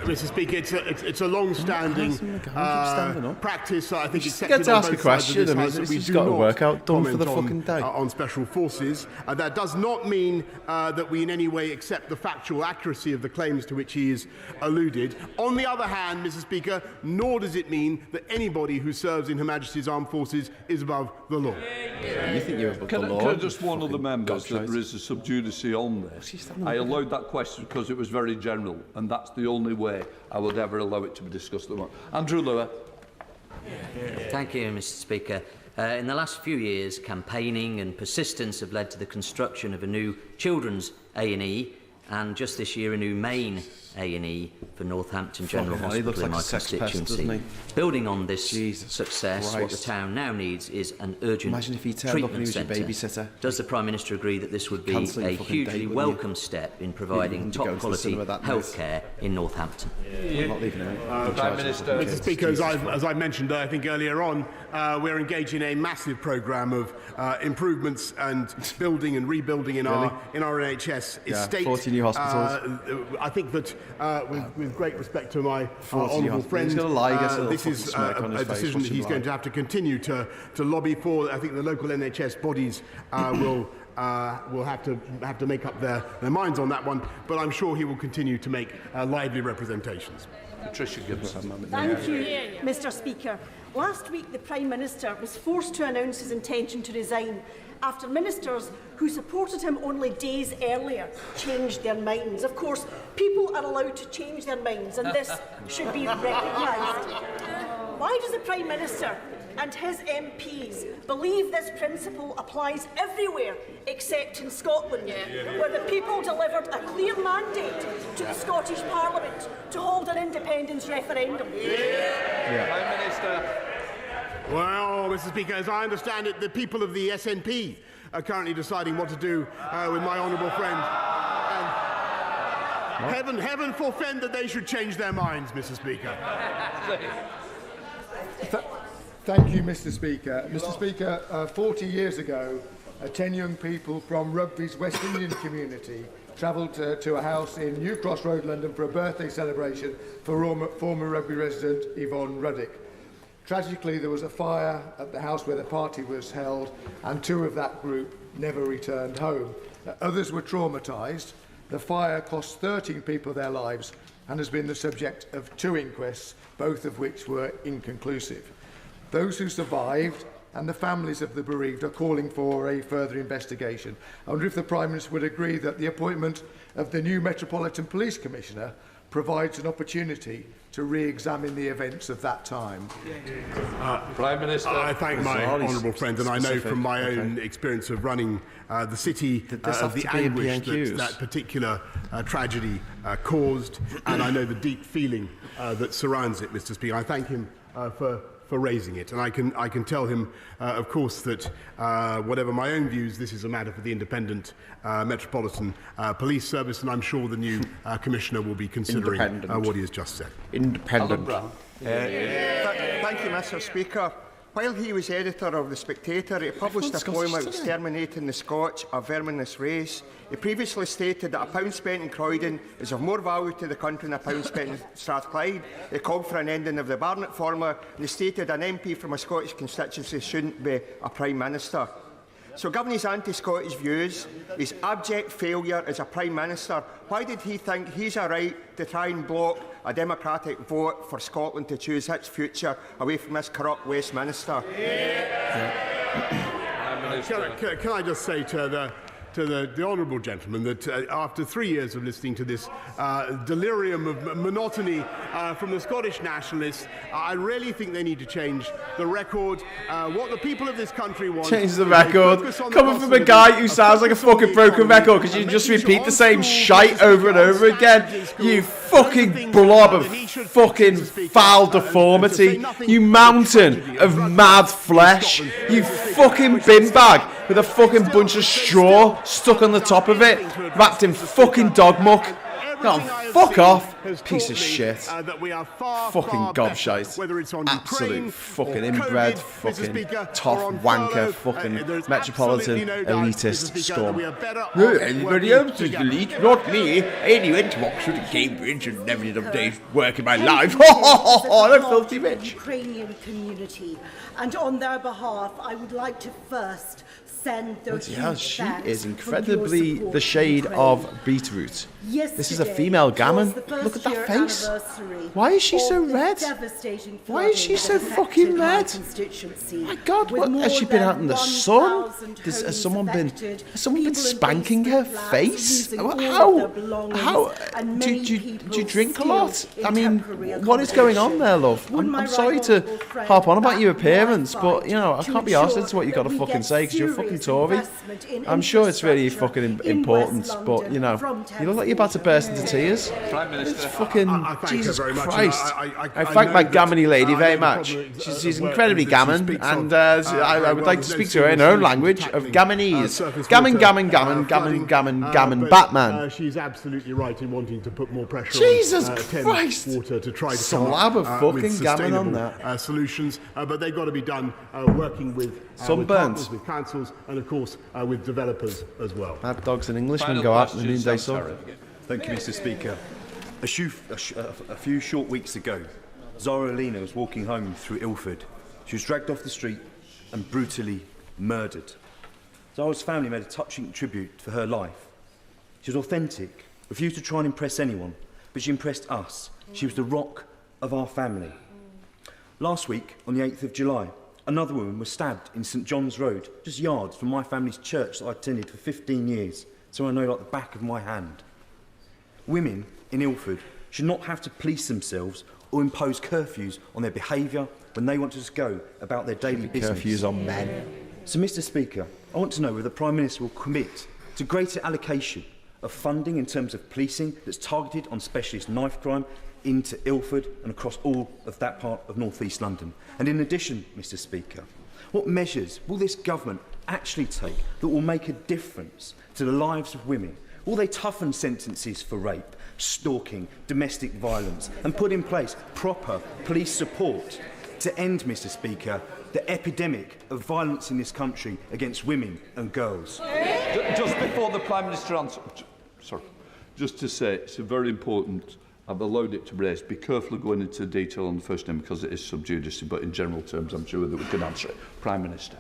Mr. Speaker, it's a long-standing practice. I think you get to ask a question. I mean, he's got a workout done for the fucking day. On special forces. That does not mean that we in any way accept the factual accuracy of the claims to which he is alluded. On the other hand, Mr. Speaker, nor does it mean that anybody who serves in Her Majesty's Armed Forces is above the law. You think you're above the law? Can I just warn other members that there is a sub judice on this? I allowed that question because it was very general, and that's the only way I would ever allow it to be discussed. Andrew Lower. Thank you, Mr. Speaker. In the last few years, campaigning and persistence have led to the construction of a new children's A&E, and just this year a new main A&E for Northampton General Hospital in my constituency. Building on this success, what the town now needs is an urgent treatment centre. Does the Prime Minister agree that this would be a hugely welcome step in providing top-quality healthcare in Northampton? Prime Minister. Mr. Speaker, as I mentioned, I think earlier on, we're engaged in a massive programme of improvements and building and rebuilding in our NHS estate. 40 new hospitals. I think that with great respect to my honourable friend, this is a decision that he's going to have to continue to lobby for. I think the local NHS bodies will have to make up their minds on that one, but I'm sure he will continue to make lively representations. Patricia Gibson. Thank you, Mr. Speaker. Last week, the Prime Minister was forced to announce his intention to resign after ministers who supported him only days earlier changed their minds. Of course, people are allowed to change their minds, and this should be recognised. Why does the Prime Minister and his MPs believe this principle applies everywhere except in Scotland, where the people delivered a clear mandate to the Scottish Parliament to hold an independence referendum? Prime Minister. Well, Mr. Speaker, as I understand it, the people of the SNP are currently deciding what to do with my honourable friend. And heaven forfend that they should change their minds, Mr. Speaker. Thank you, Mr. Speaker. Mr. Speaker, 40 years ago, 10 young people from Rugby's West Indian community travelled to a house in New Cross Road, London, for a birthday celebration for former Rugby resident Yvonne Ruddick. Tragically, there was a fire at the house where the party was held, and 2 of that group never returned home. Others were traumatised. The fire cost 13 people their lives and has been the subject of 2 inquests, both of which were inconclusive. Those who survived and the families of the bereaved are calling for a further investigation. I wonder if the Prime Minister would agree that the appointment of the new Metropolitan Police Commissioner provides an opportunity to re-examine the events of that time. Prime Minister. I thank my honourable friend, and I know from my own experience of running the city of the anguish that particular tragedy caused, and I know the deep feeling that surrounds it, Mr. Speaker. I thank him for raising it, and I can tell him, of course, that whatever my own views, this is a matter for the Independent Metropolitan Police Service, and I'm sure the new Commissioner will be considering what he has just said. Independent. Thank you, Mr. Speaker. While he was editor of The Spectator, he published a poem exterminating the Scotch, a verminous race. He previously stated that a pound spent in Croydon is of more value to the country than a pound spent in Strathclyde. He called for an ending of the Barnett formula, and he stated an MP from a Scottish constituency shouldn't be a Prime Minister. So given his anti-Scottish views, his abject failure as a Prime Minister, why did he think he's a right to try and block a democratic vote for Scotland to choose its future away from this corrupt Westminster? Can I just say to the honourable gentleman that after 3 years of listening to this delirium of monotony from the Scottish nationalists, I really think they need to change the record. What the people of this country want. Change the record. Coming from a guy who sounds like a fucking broken record because you just repeat the same shite over and over again. You fucking blob of fucking foul deformity. You mountain of mad flesh. You fucking bin bag with a fucking bunch of straw stuck on the top of it, wrapped in fucking dog muck. Oh, fuck off, piece of shit. Fucking gobshite. Absolute fucking inbred, fucking tough wanker, fucking metropolitan elitist scum. Everybody else is elite, not me. I only went to Oxford and Cambridge and never did a day's work in my life. Oh, the filthy bitch. Ukrainian community, and on their behalf, I would like to first send their she is incredibly the shade of beetroot. This is a female gammon. Look at that face. Why is she so red? Why is she so fucking red? My God, what, has she been out in the sun? Has someone been spanking her face? How? Do you drink a lot? I mean, what is going on there, love? I'm sorry to harp on about your appearance, but you know I can't be asked into what you got to fucking say because you're a fucking Tory. I'm sure it's really fucking important, but you know, you look like you're about to burst into tears. Prime Minister. It's fucking Jesus Christ. I thank my gammony lady very much. She's incredibly gammon, and I would like to speak to her in her own language of Gammonese. Gammon, gammon, gammon, gammon, gammon, gammon, Batman. She's absolutely right in wanting to put more pressure Jesus on Christ. Thames Water to try to slab of fucking gammon on that. Solutions, but they've got to be done working with sunburns, with councils, and of course with developers as well. Mad dogs and Englishmen go out in the noonday sun. Thank you, Mr. Speaker. A few short weeks ago, Zara Alina was walking home through Ilford. She was dragged off the street and brutally murdered. Zara's family made a touching tribute for her life. She was authentic, refused to try and impress anyone, but she impressed us. She was the rock of our family. Last week, on the 8th of July, another woman was stabbed in St John's Road, just yards from my family's church that I attended for 15 years, so I know like the back of my hand. Women in Ilford should not have to police themselves or impose curfews on their behaviour when they want to just go about their daily business. Curfews on men. So, Mr. Speaker, I want to know whether the Prime Minister will commit to greater allocation of funding in terms of policing that's targeted on specialist knife crime into Ilford and across all of that part of North East London. And in addition, Mr. Speaker, what measures will this government actually take that will make a difference to the lives of women? Will they toughen sentences for rape, stalking, domestic violence, and put in place proper police support to end, Mr. Speaker, the epidemic of violence in this country against women and girls? Just before the Prime Minister answers, just to say it's a very important. I've allowed it to raise. Be careful of going into detail on the first name because it is sub judice, but in general terms, I'm sure that we can answer it. Prime Minister.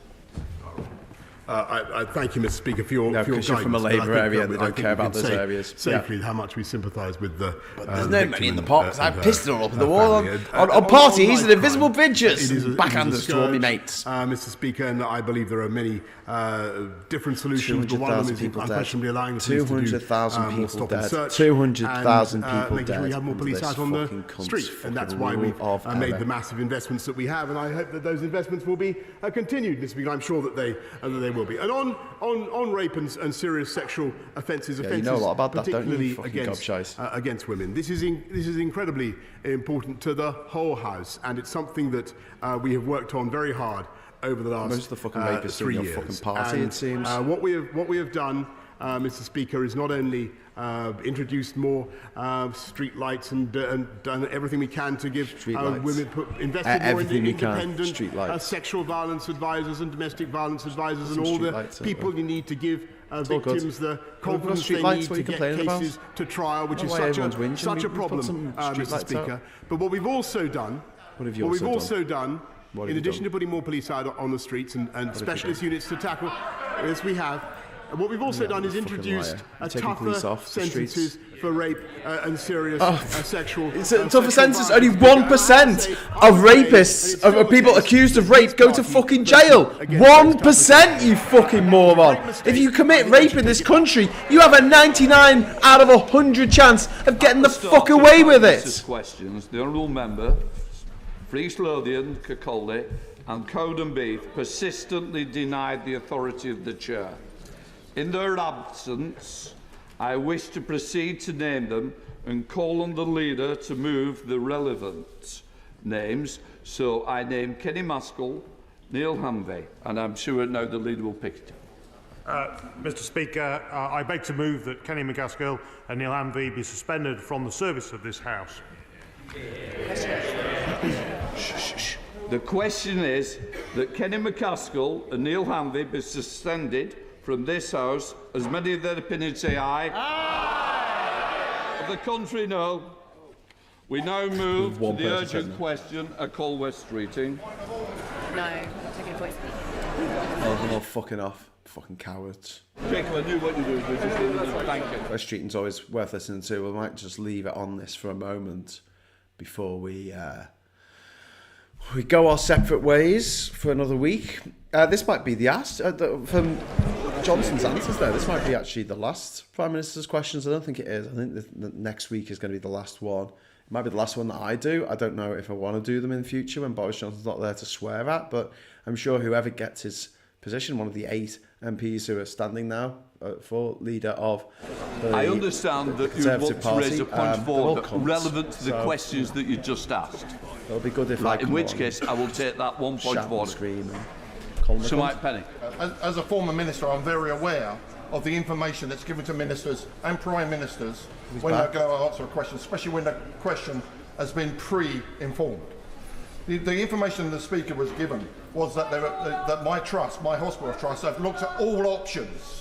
I thank you, Mr. Speaker, for your guidance. You're from a Labour area and they don't care about those areas. Safely, how much we sympathise with the. But there's no money in the pot because I've pissed it all up in the wall on parties and invisible pictures. Backhanders to all me mates. Mr. Speaker, and I believe there are many different solutions. But one of them is unquestionably allowing the police to do 200,000 people dead. 200,000 people making dead. sure we have more police out on the street, and that's why we've made the massive investments that we have. And I hope that those investments will be continued, Mr. Speaker. I'm sure that they will be. And on rape and serious sexual offences, you know a lot about that, don't you? Particularly against women. This is incredibly important to the whole House, and it's something that we have worked on very hard over the last most of the fucking rapists 3 in years. your fucking party, and, it seems. What we have done, Mr. Speaker, is not only introduced more street lights and done everything we can to give women invested more in independent sexual violence advisors and domestic violence advisors and all the people you need to give victims the confidence they need to get cases to trial, which is such a problem, Mr. Speaker. But what we've also done, in addition to putting more police out on the streets and specialist units to tackle, as we have, what we've also done is introduced tougher sentences for rape and serious sexual. Tougher sentences. Only 1% of rapists, of people accused of rape, go to fucking jail. 1%, you fucking moron. If you commit rape in this country, you have a 99 out of 100 chance of getting the fuck away with it. Questions. The honourable member, Fries Lothian, Kirkcaldy, and Codenbeath persistently denied the authority of the chair. In their absence, I wish to proceed to name them and call on the leader to move the relevant names. So I name Kenny Maskell, Neil Hanvey, and I'm sure now the leader will pick it. Mr. Speaker, I beg to move that Kenny McCaskill and Neil Hanvey be suspended from the service of this House. The question is that Kenny McCaskill and Neil Hanvey be suspended from this House, as many of their opinions say aye. Aye. Of the country, no. We now move to the urgent question at Colwell Streeting. No, taking voice. Oh, they're all fucking off. Fucking cowards. Jacob, I knew what you were doing. Thank you. West Streeting's always worth listening to. We might just leave it on this for a moment before we go our separate ways for another week. This might be the from Johnson's answers there. This might be actually the last Prime Minister's questions. I don't think it is. I think the next week is going to be the last one. It might be the last one that I do. I don't know if I want to do them in future when Boris Johnson's not there to swear at, but I'm sure whoever gets his position, one of the 8 MPs who are standing now for leader of the I understand that you want to raise a point of order relevant to the questions that you just asked. It'll be good if in which case I will take that one point of order. So Mike Penny. As a former minister, I'm very aware of the information that's given to ministers and prime ministers when they go to answer a question, especially when the question has been pre-informed. The information the Speaker was given was that that my trust, my hospital trust, have looked at all options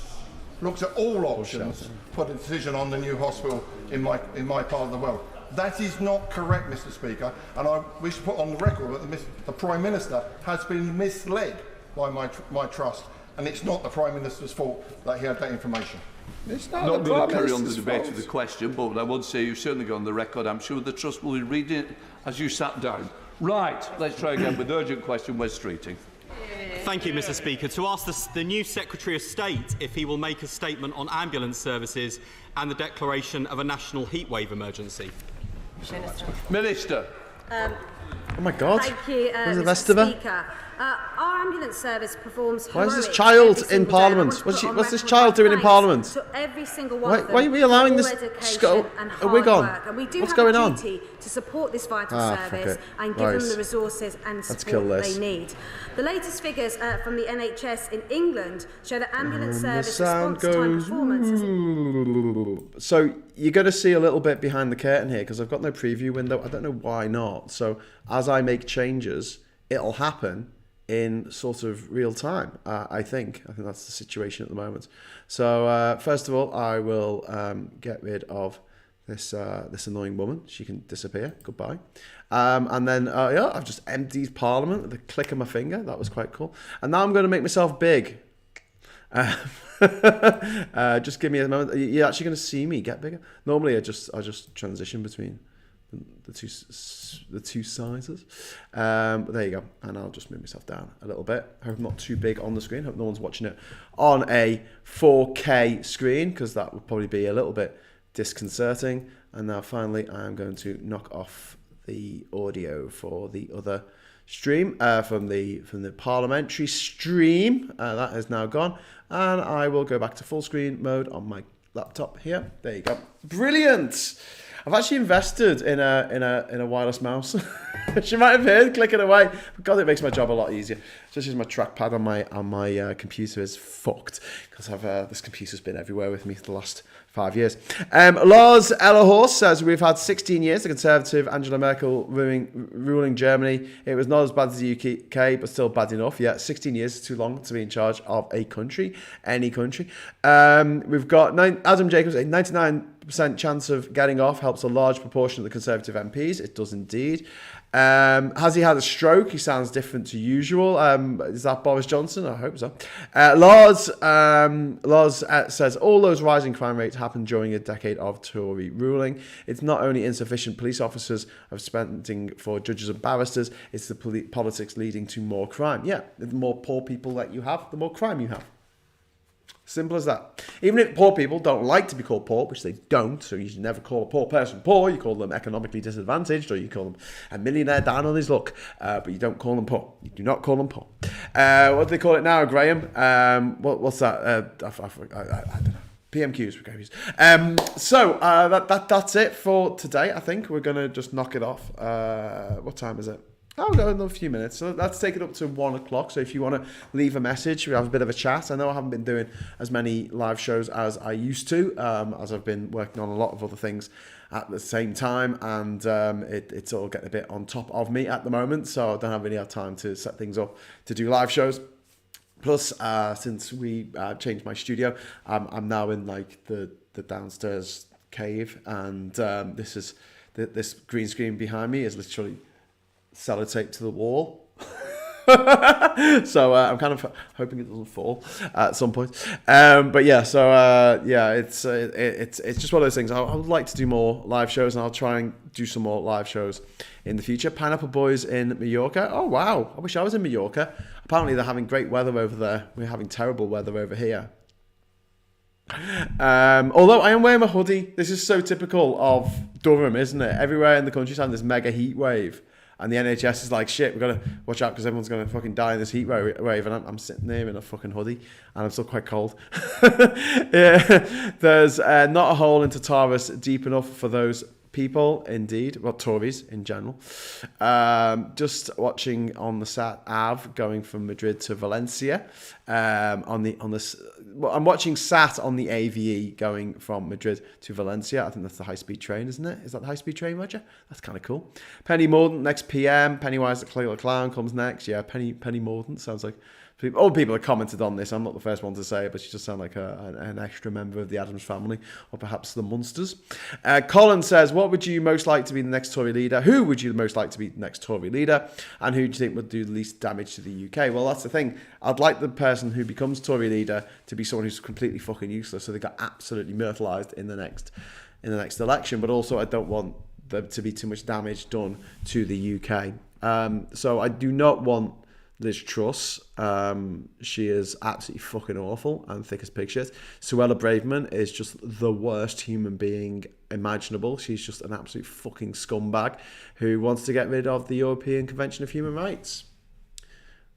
for the decision on the new hospital in my part of the world. That is not correct, Mr. Speaker, and I wish to put on the record that the Prime Minister has been misled by my trust, and it's not the Prime Minister's fault that he had that information. It's not going to carry on the debate of the question, but I would say you've certainly got on the record. I'm sure the Trust will be reading it as you sat down. Right, let's try again with urgent question, West Streeting. Thank you, Mr. Speaker. To ask the new Secretary of State if he will make a statement on ambulance services and the declaration of a national heatwave emergency. Minister. Oh my God. Thank you, Mr. Speaker. Our ambulance service performs. Why is this child in Parliament? What's this child doing in Parliament? To every single one of them, why are we allowing this a wig on? And we do What's have going a on? duty to support this vital service and give them the resources and support they need. The latest figures from the NHS in England show that ambulance service response time performance is... So you're going to see a little bit behind the curtain here because I've got no preview window. I don't know why not. So as I make changes, it'll happen in sort of real time, I think that's the situation at the moment. So first of all, I will get rid of this annoying woman. She can disappear. Goodbye. And then I've just emptied Parliament with the click of my finger. That was quite cool. And now I'm going to make myself big. Just give me a moment. You're actually going to see me get bigger. Normally, I just transition between the two sizes. But there you go. And I'll just move myself down a little bit. I hope I'm not too big on the screen. I hope no one's watching it on a 4K screen, because that would probably be a little bit disconcerting. And now finally, I'm going to knock off the audio for the other stream, from the parliamentary stream. That is now gone, and I will go back to full screen mode on my laptop here. There you go. Brilliant. I've actually invested in a wireless mouse. As you might have heard clicking away. But God, it makes my job a lot easier. Just as my trackpad on my computer is fucked, because this computer's been everywhere with me for the last 5 years. Lars Ellerhorst says, we've had 16 years, the Conservative Angela Merkel ruling Germany. It was not as bad as the UK, but still bad enough. Yeah, 16 years is too long to be in charge of a country, any country. We've got Adam Jacobs, a 99% chance of getting off helps a large proportion of the Conservative MPs. It does indeed. Has he had a stroke? He sounds different to usual. Is that Boris Johnson? I hope so. Lars says all those rising crime rates happened during a decade of Tory ruling. It's not only insufficient police officers of spending for judges and barristers, it's the politics leading to more crime. Yeah, the more poor people that you have, the more crime you have. Simple as that. Even if poor people don't like to be called poor, which they don't, so you should never call a poor person poor. You call them economically disadvantaged, or you call them a millionaire down on his luck. But you don't call them poor. You do not call them poor. What do they call it now, Graham? What's that? I don't know. PMQs, we're going to use. So that's it for today. I think we're going to just knock it off. What time is it? I'll go another few minutes. So let's take it up to 1 o'clock. So if you want to leave a message, we have a bit of a chat. I know I haven't been doing as many live shows as I used to, as I've been working on a lot of other things at the same time, and it's all getting a bit on top of me at the moment. So I don't have really time to set things up to do live shows. Plus, since we changed my studio, I'm now in like the downstairs cave, and this green screen behind me is literally sellotape to the wall. So I'm kind of hoping it doesn't fall at some point. But yeah, so yeah, it's just one of those things. I would like to do more live shows, and I'll try and do some more live shows in the future. Pineapple Boys in Mallorca. Oh wow, I wish I was in Mallorca. Apparently they're having great weather over there. We're having terrible weather over here. Although I am wearing a hoodie. This is so typical of Durham, isn't it? Everywhere in the countryside, this mega heat wave. And the NHS is like, shit, we've got to watch out because everyone's going to fucking die in this heat wave. And I'm sitting there in a fucking hoodie, and I'm still quite cold. Yeah. There's not a hole in Tartarus deep enough for those people, indeed. Well, Tories in general. Just watching on the Sat Av going from Madrid to Valencia. I'm watching Sat on the AVE going from Madrid to Valencia. I think that's the high-speed train, isn't it? Is that the high-speed train, Roger? That's kind of cocool. Penny Mordaunt next PM. Pennywise the Clown comes next. Yeah, Penny Mordaunt sounds like... All people have commented on this. I'm not the first one to say it, but she just sounds like an extra member of the Addams family, or perhaps the Munsters. Colin says, what would you most like to be the next Tory leader? Who would you most like to be the next Tory leader? And who do you think would do the least damage to the UK? Well, that's the thing. I'd like the person who becomes Tory leader to be someone who's completely fucking useless, so they got absolutely myrtleized in the next election. But also, I don't want there to be too much damage done to the UK. So I do not want Liz Truss. She is absolutely fucking awful and thick as pig shit. Suella Braverman is just the worst human being imaginable. She's just an absolute fucking scumbag who wants to get rid of the European Convention of Human Rights,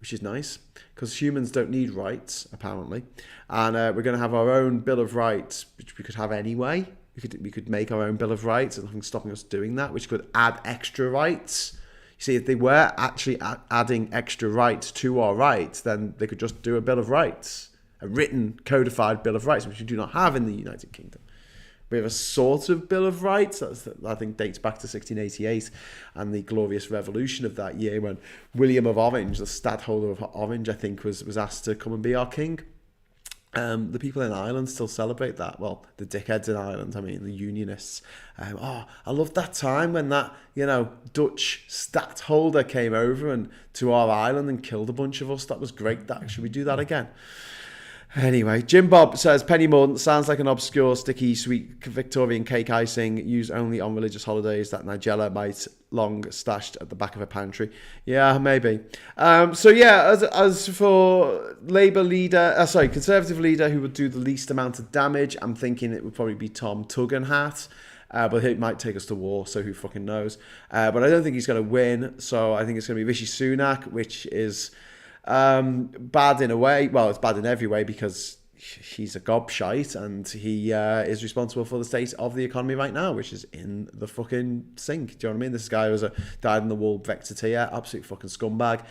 which is nice because humans don't need rights, apparently. And we're going to have our own Bill of Rights, which we could have anyway. We could make our own Bill of Rights, and nothing's stopping us doing that, which could add extra rights. See, if they were actually adding extra rights to our rights, then they could just do a Bill of Rights, a written, codified Bill of Rights, which we do not have in the United Kingdom. We have a sort of Bill of Rights that I think dates back to 1688 and the glorious revolution of that year when William of Orange, the stadtholder of Orange, I think, was asked to come and be our king. The people in Ireland still celebrate that. Well, the dickheads in Ireland, I mean, the unionists. I love that time when that, Dutch stadtholder came over and to our island and killed a bunch of us. That was great. Should we do that again? Anyway, Jim Bob says, Penny Morden sounds like an obscure, sticky, sweet Victorian cake icing used only on religious holidays that Nigella might long stashed at the back of a pantry. Yeah, maybe. So yeah, as for Conservative leader who would do the least amount of damage, I'm thinking it would probably be Tom Tugendhat. But it might take us to war, so who fucking knows. But I don't think he's going to win, so I think it's going to be Rishi Sunak, which is bad in a way. Well, it's bad in every way because he's a gobshite and he is responsible for the state of the economy right now, which is in the fucking sink. Do you know what I mean? This guy was a dyed-in-the-wool Brexiteer, absolute fucking scumbag.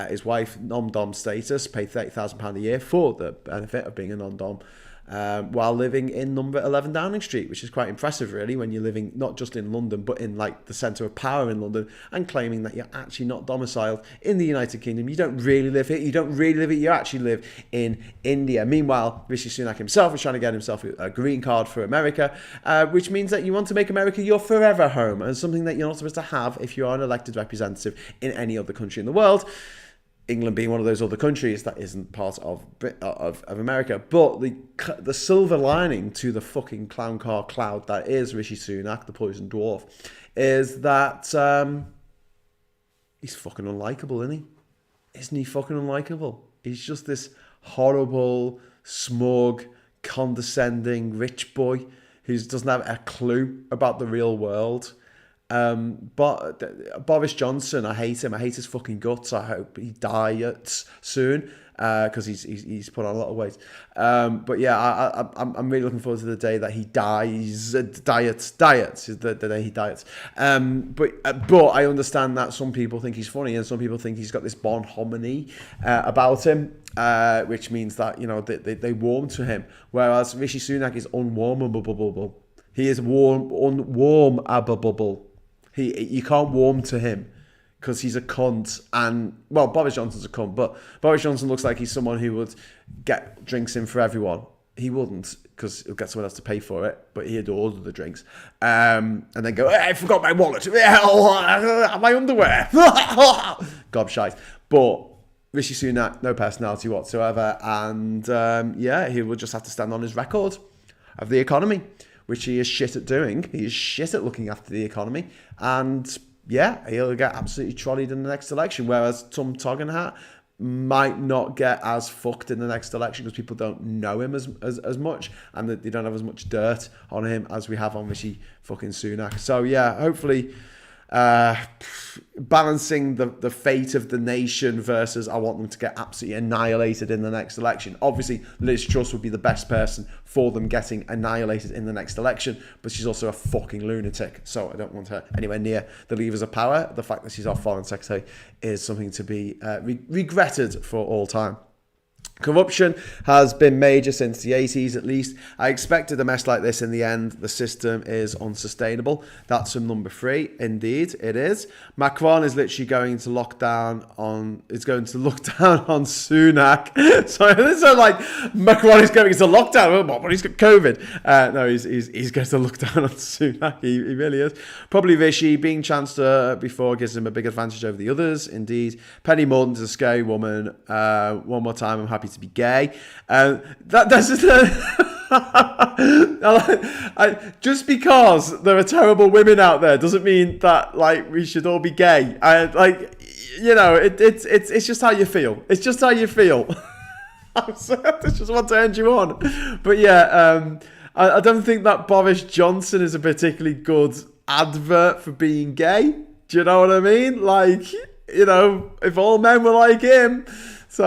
His wife, non-dom status, paid £30,000 a year for the benefit of being a non-dom. While living in number 11 Downing Street, which is quite impressive really when you're living not just in London but in like the centre of power in London, and claiming that you're actually not domiciled in the United Kingdom. You don't really live here, you actually live in India. Meanwhile, Rishi Sunak himself is trying to get himself a green card for America, which means that you want to make America your forever home, and something that you're not supposed to have if you are an elected representative in any other country in the world. England being one of those other countries that isn't part of America. But the silver lining to the fucking clown car cloud that is Rishi Sunak, the poison dwarf, is that he's fucking unlikable, isn't he? Isn't he fucking unlikable? He's just this horrible, smug, condescending rich boy who doesn't have a clue about the real world. But Boris Johnson, I hate him. I hate his fucking guts. I hope he diets soon because he's put on a lot of weight. But yeah, I'm really looking forward to the day that he dies. Diets the day he diets. But I understand that some people think he's funny and some people think he's got this bonhominy about him, which means that they warm to him. Whereas Rishi Sunak is unwarmable. He is unwarmable. You can't warm to him because he's a cunt. And, well, Boris Johnson's a cunt, but Boris Johnson looks like he's someone who would get drinks in for everyone. He wouldn't because he'll get someone else to pay for it, but he'd order the drinks. And then go, I forgot my wallet. My underwear. Gobshite. But Rishi Sunak, no personality whatsoever. And, he would just have to stand on his record of the economy, which he is shit at doing. He is shit at looking after the economy. And yeah, he'll get absolutely trolleyed in the next election. Whereas Tom Tugendhat might not get as fucked in the next election because people don't know him as much and that they don't have as much dirt on him as we have on Rishi fucking Sunak. So yeah, hopefully balancing the fate of the nation versus I want them to get absolutely annihilated in the next election. Obviously, Liz Truss would be the best person for them getting annihilated in the next election, but she's also a fucking lunatic, so I don't want her anywhere near the levers of power. The fact that she's our foreign secretary is something to be regretted for all time. Corruption has been major since the 80s at least. I expected a mess like this in the end. The system is unsustainable. That's from number 3. Indeed, it is. Macron is literally going to lock down on Sunak. So this is like Macron is going to lockdown. But he's got COVID. No, he's going to look down on Sunak. He really is. Probably Rishi being Chancellor before gives him a big advantage over the others. Indeed. Penny Morton's a scary woman. One more time, I'm happy to be gay. That's just just because there are terrible women out there doesn't mean that like we should all be gay. It's just how you feel. It's just how you feel. I just want to end you on. But yeah, I don't think that Boris Johnson is a particularly good advert for being gay. Do you know what I mean? Like, if all men were like him. So,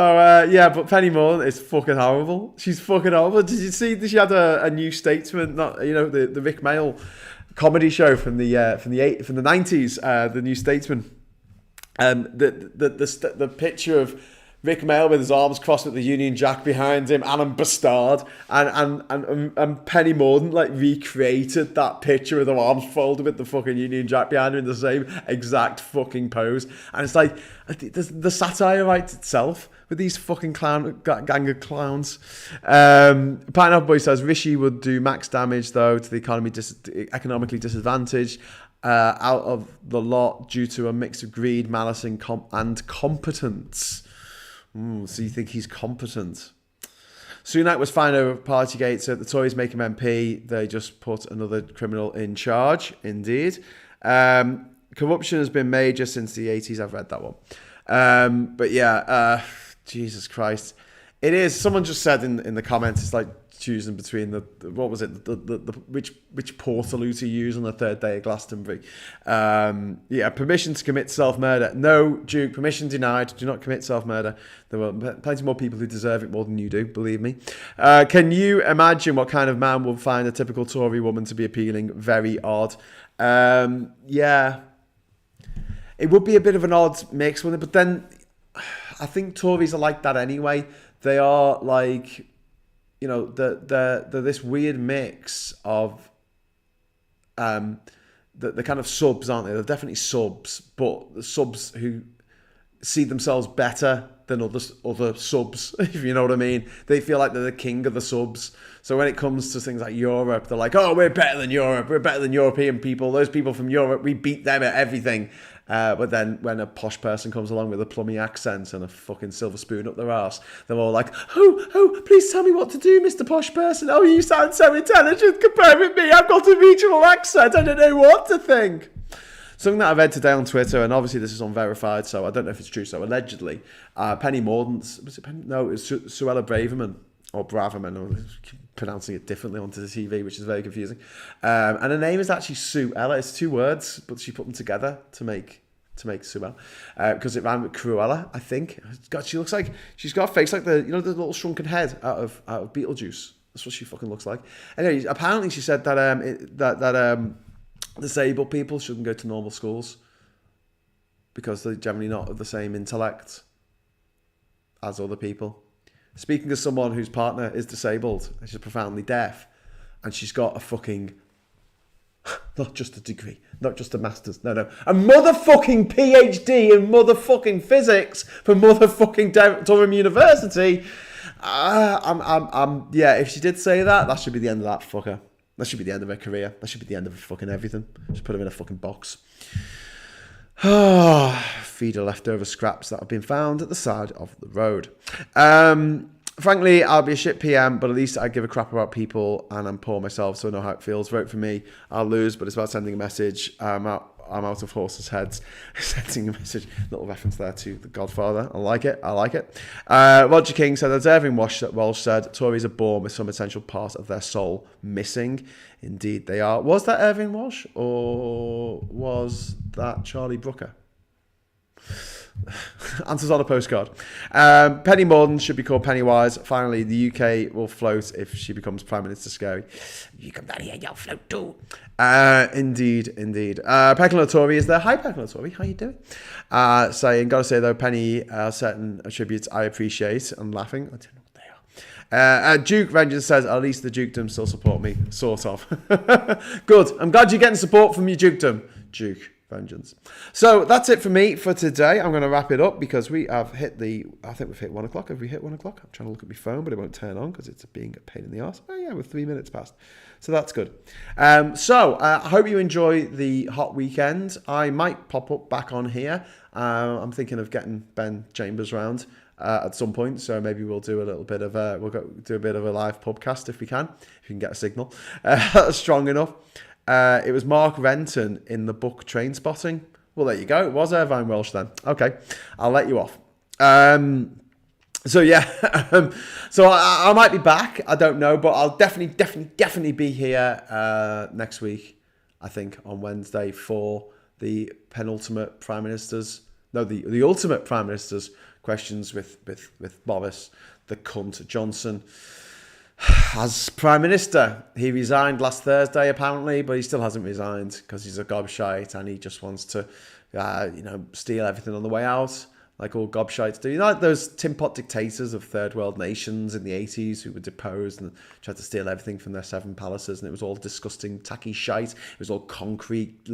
but Penny Morden is fucking horrible. She's fucking horrible. Did you see that she had a New Statesman, the Rick Mail comedy show from the 90s, the New Statesman. The picture of Rick Mail with his arms crossed with the Union Jack behind him, Alan Bastard, and Penny Morden like recreated that picture with her arms folded with the fucking Union Jack behind her in the same exact fucking pose. And it's like the satire writes itself with these fucking gang of clowns. Pineapple Boy says Rishi would do max damage though to the economy economically disadvantaged. Out of the lot due to a mix of greed, malice, and competence. So you think he's competent? Sunak was fine over Partygate, so the Tories make him MP. They just put another criminal in charge, indeed. Corruption has been major since the 80s. I've read that one. But yeah, Jesus Christ. It is. Someone just said in the comments, it's like choosing between what was it? Which Portaloo to use on the third day of Glastonbury. Yeah, permission to commit self-murder. No, Duke, permission denied. Do not commit self-murder. There were plenty more people who deserve it more than you do, believe me. Can you imagine what kind of man would find a typical Tory woman to be appealing? Very odd. Yeah. It would be a bit of an odd mix, wouldn't it? But then I think Tories are like that anyway. They are like, you know, they're this weird mix of the kind of subs, aren't they? They're definitely subs, but the subs who see themselves better than other subs, if you know what I mean. They feel like they're the king of the subs. So when it comes to things like Europe, they're like, oh, we're better than Europe. We're better than European people. Those people from Europe, we beat them at everything. But then when a posh person comes along with a plummy accent and a fucking silver spoon up their arse, they're all like, oh, please tell me what to do, Mr. Posh Person. Oh, you sound so intelligent compared with me. I've got a regional accent. I don't know what to think. Something that I read today on Twitter, and obviously this is unverified, so I don't know if it's true. So allegedly, Penny Mordaunt, was it Penny? No, it was Suella Braverman, or Braverman, or pronouncing it differently onto the TV, which is very confusing. And her name is actually Suella. It's 2 words, but she put them together to make Suella, because it rhymed with Cruella, I think. God, she looks like she's got a face like the little shrunken head out of Beetlejuice. That's what she fucking looks like. Anyway, apparently she said that disabled people shouldn't go to normal schools because they're generally not of the same intellect as other people. Speaking of someone whose partner is disabled, she's profoundly deaf, and she's got a fucking, not just a degree, not just a master's, no, a motherfucking PhD in motherfucking physics from motherfucking Durham University. Yeah, if she did say that should be the end of that fucker. That should be the end of her career. That should be the end of fucking everything. Just put her in a fucking box. Feed her leftover scraps that have been found at the side of the road. Frankly, I'll be a shit PM, but at least I give a crap about people, and I'm poor myself, so I know how it feels. Vote for me. I'll lose, but it's about sending a message. I'm out of horses' heads. Sending a message. Little reference there to The Godfather. I like it. Roger King said, as Irving Walsh said, Tories are born with some essential part of their soul missing. Indeed, they are. Was that Irving Walsh, or was that Charlie Brooker? Answers on a postcard. Penny Mordaunt should be called Pennywise. Finally, the UK will float if she becomes Prime Minister Scary. You come down here, you'll float too. Indeed. Peculiar Tory is there. Hi, Peculiar Tory. How you doing? Saying, gotta say though, Penny, certain attributes I appreciate. I'm laughing. I don't know what they are. Duke Vengeance says, at least the Dukedom still support me. Sort of. Good. I'm glad you're getting support from your Dukedom, Duke Vengeance. So that's it for me for today. I'm going to wrap it up because we have I think we've hit 1 o'clock. Have we hit 1 o'clock? I'm trying to look at my phone, but it won't turn on because it's being a pain in the arse. Oh yeah, we're 3 minutes past. So that's good. I hope you enjoy the hot weekend. I might pop up back on here. I'm thinking of getting Ben Chambers round at some point, so maybe we'll do a little bit of a live podcast if we can get a signal strong enough. It was Mark Renton in the book Trainspotting. Well, there you go. It was Irvine Welsh then. Okay, I'll let you off. So yeah, so I might be back. I don't know, but I'll definitely be here next week. I think on Wednesday for the penultimate Prime Ministers. No, the ultimate Prime Ministers questions with Boris the cunt Johnson. As Prime Minister, he resigned last Thursday apparently, but he still hasn't resigned because he's a gobshite and he just wants to, steal everything on the way out, like all gobshites do. You know, like those tin pot dictators of third world nations in the 80s who were deposed and tried to steal everything from their 7 palaces, and it was all disgusting, tacky shite. It was all concrete,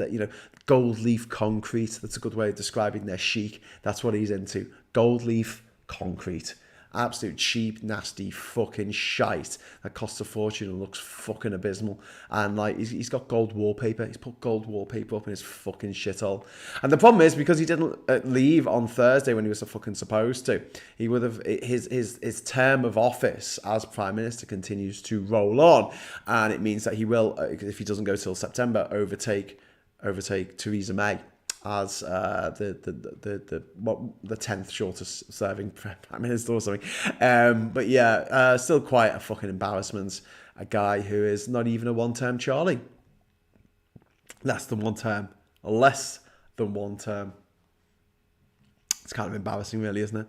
gold leaf concrete. That's a good way of describing their chic. That's what he's into, gold leaf concrete. Absolute cheap, nasty fucking shite that costs a fortune and looks fucking abysmal. And like he's got gold wallpaper. He's put gold wallpaper up in his fucking shithole. And the problem is because he didn't leave on Thursday when he was fucking supposed to, he would have his term of office as Prime Minister continues to roll on, and it means that he will, if he doesn't go till September, overtake Theresa May as the 10th shortest serving Prime Minister or something. But yeah, still quite a fucking embarrassment. A guy who is not even a one-term Charlie. Less than one term. It's kind of embarrassing, really, isn't it?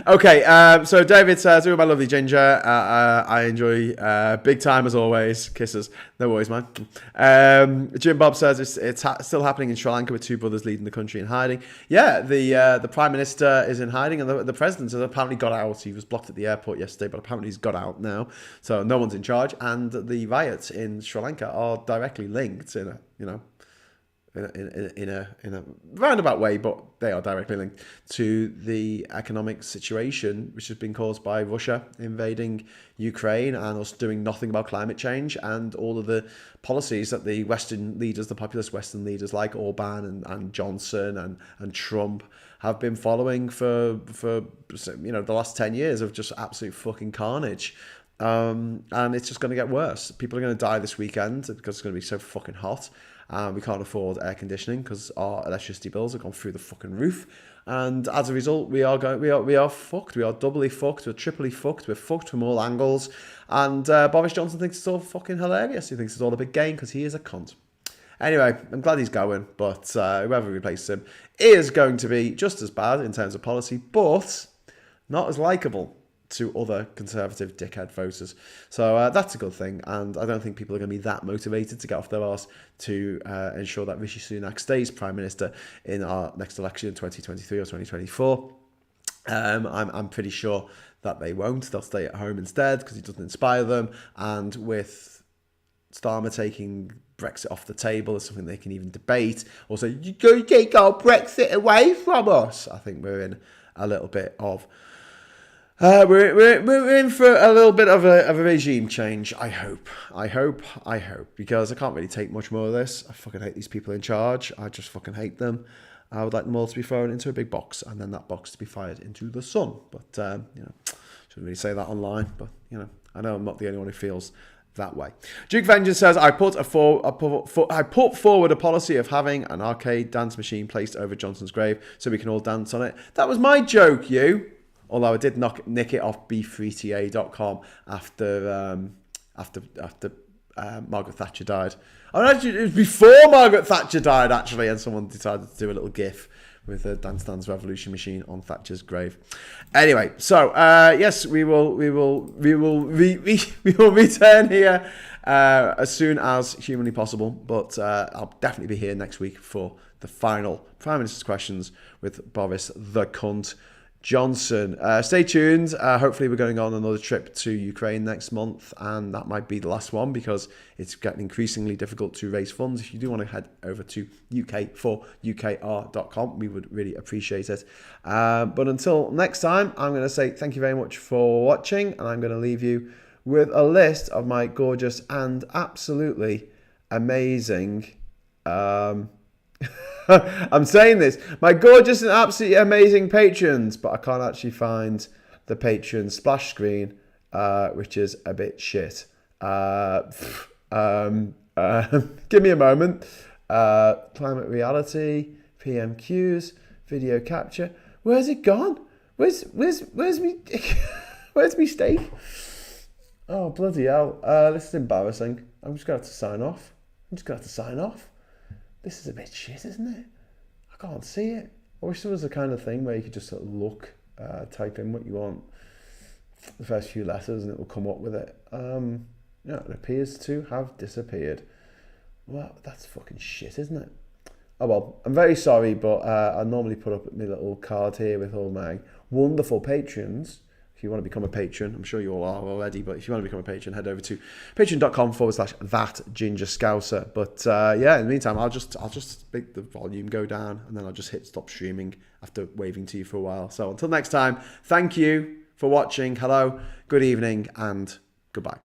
Okay, so David says, "Oh, my lovely ginger, I enjoy big time as always. Kisses, no worries, man." Jim Bob says it's still happening in Sri Lanka with two brothers leading the country in hiding. Yeah, the Prime Minister is in hiding, and the President has apparently got out. He was blocked at the airport yesterday, but apparently he's got out now, so no one's in charge. And the riots in Sri Lanka are directly linked in a roundabout way, but they are directly linked to the economic situation which has been caused by Russia invading Ukraine and us doing nothing about climate change and all of the policies that the Western leaders, the populist Western leaders like Orban and Johnson and Trump have been following for the last 10 years of just absolute fucking carnage. And it's just going to get worse. People are going to die this weekend because it's going to be so fucking hot. We can't afford air conditioning because our electricity bills have gone through the fucking roof, and as a result, we are fucked. We are doubly fucked. We're triply fucked. We're fucked from all angles. And Boris Johnson thinks it's all fucking hilarious. He thinks it's all a big game because he is a cunt. Anyway, I'm glad he's going, but whoever replaces him is going to be just as bad in terms of policy, but not as likeable to other Conservative dickhead voters. So that's a good thing, and I don't think people are going to be that motivated to get off their arse to ensure that Rishi Sunak stays Prime Minister in our next election in 2023 or 2024. I'm pretty sure that they won't. They'll stay at home instead because he doesn't inspire them, and with Starmer taking Brexit off the table as something they can even debate, or say, you take our Brexit away from us, I think we're in a little bit of we're in for a little bit of a regime change. I hope, because I can't really take much more of this. I fucking hate these people in charge. I just fucking hate them. I would like them all to be thrown into a big box, and then that box to be fired into the sun. But shouldn't really say that online. But I know I'm not the only one who feels that way. Duke Vengeance says, I put forward a policy of having an arcade dance machine placed over Johnson's grave so we can all dance on it. That was my joke, you. Although I did nick it off b3ta.com after Margaret Thatcher died. Actually, it was before Margaret Thatcher died, actually, and someone decided to do a little GIF with a Dance Dance Revolution machine on Thatcher's grave. Anyway, so yes, we will return here as soon as humanly possible. But I'll definitely be here next week for the final Prime Minister's questions with Boris the Cunt Johnson. Stay tuned. Hopefully we're going on another trip to Ukraine next month, and that might be the last one because it's getting increasingly difficult to raise funds. If you do want to head over to UK4UKR.com, we would really appreciate it. But until next time, I'm going to say thank you very much for watching, and I'm going to leave you with a list of my gorgeous and absolutely amazing I'm saying this, my gorgeous and absolutely amazing patrons, but I can't actually find the Patreon splash screen, which is a bit shit. Give me a moment. Climate reality, PMQs, video capture. Where's it gone? Where's me? Where's me steak? Oh bloody hell! This is embarrassing. I'm just gonna have to sign off. This is a bit shit, isn't it? I can't see it. I wish there was a kind of thing where you could just sort of look, type in what you want, the first few letters, and it will come up with it. It appears to have disappeared. Well, that's fucking shit, isn't it? Oh well, I'm very sorry, but I normally put up my little card here with all my wonderful patrons. If you want to become a patron, I'm sure you all are already, but if you want to become a patron, head over to patreon.com/thatgingerscouser. But yeah, in the meantime, I'll just make the volume go down, and then I'll just hit stop streaming after waving to you for a while. So until next time, thank you for for watching. Hello, good evening, and goodbye.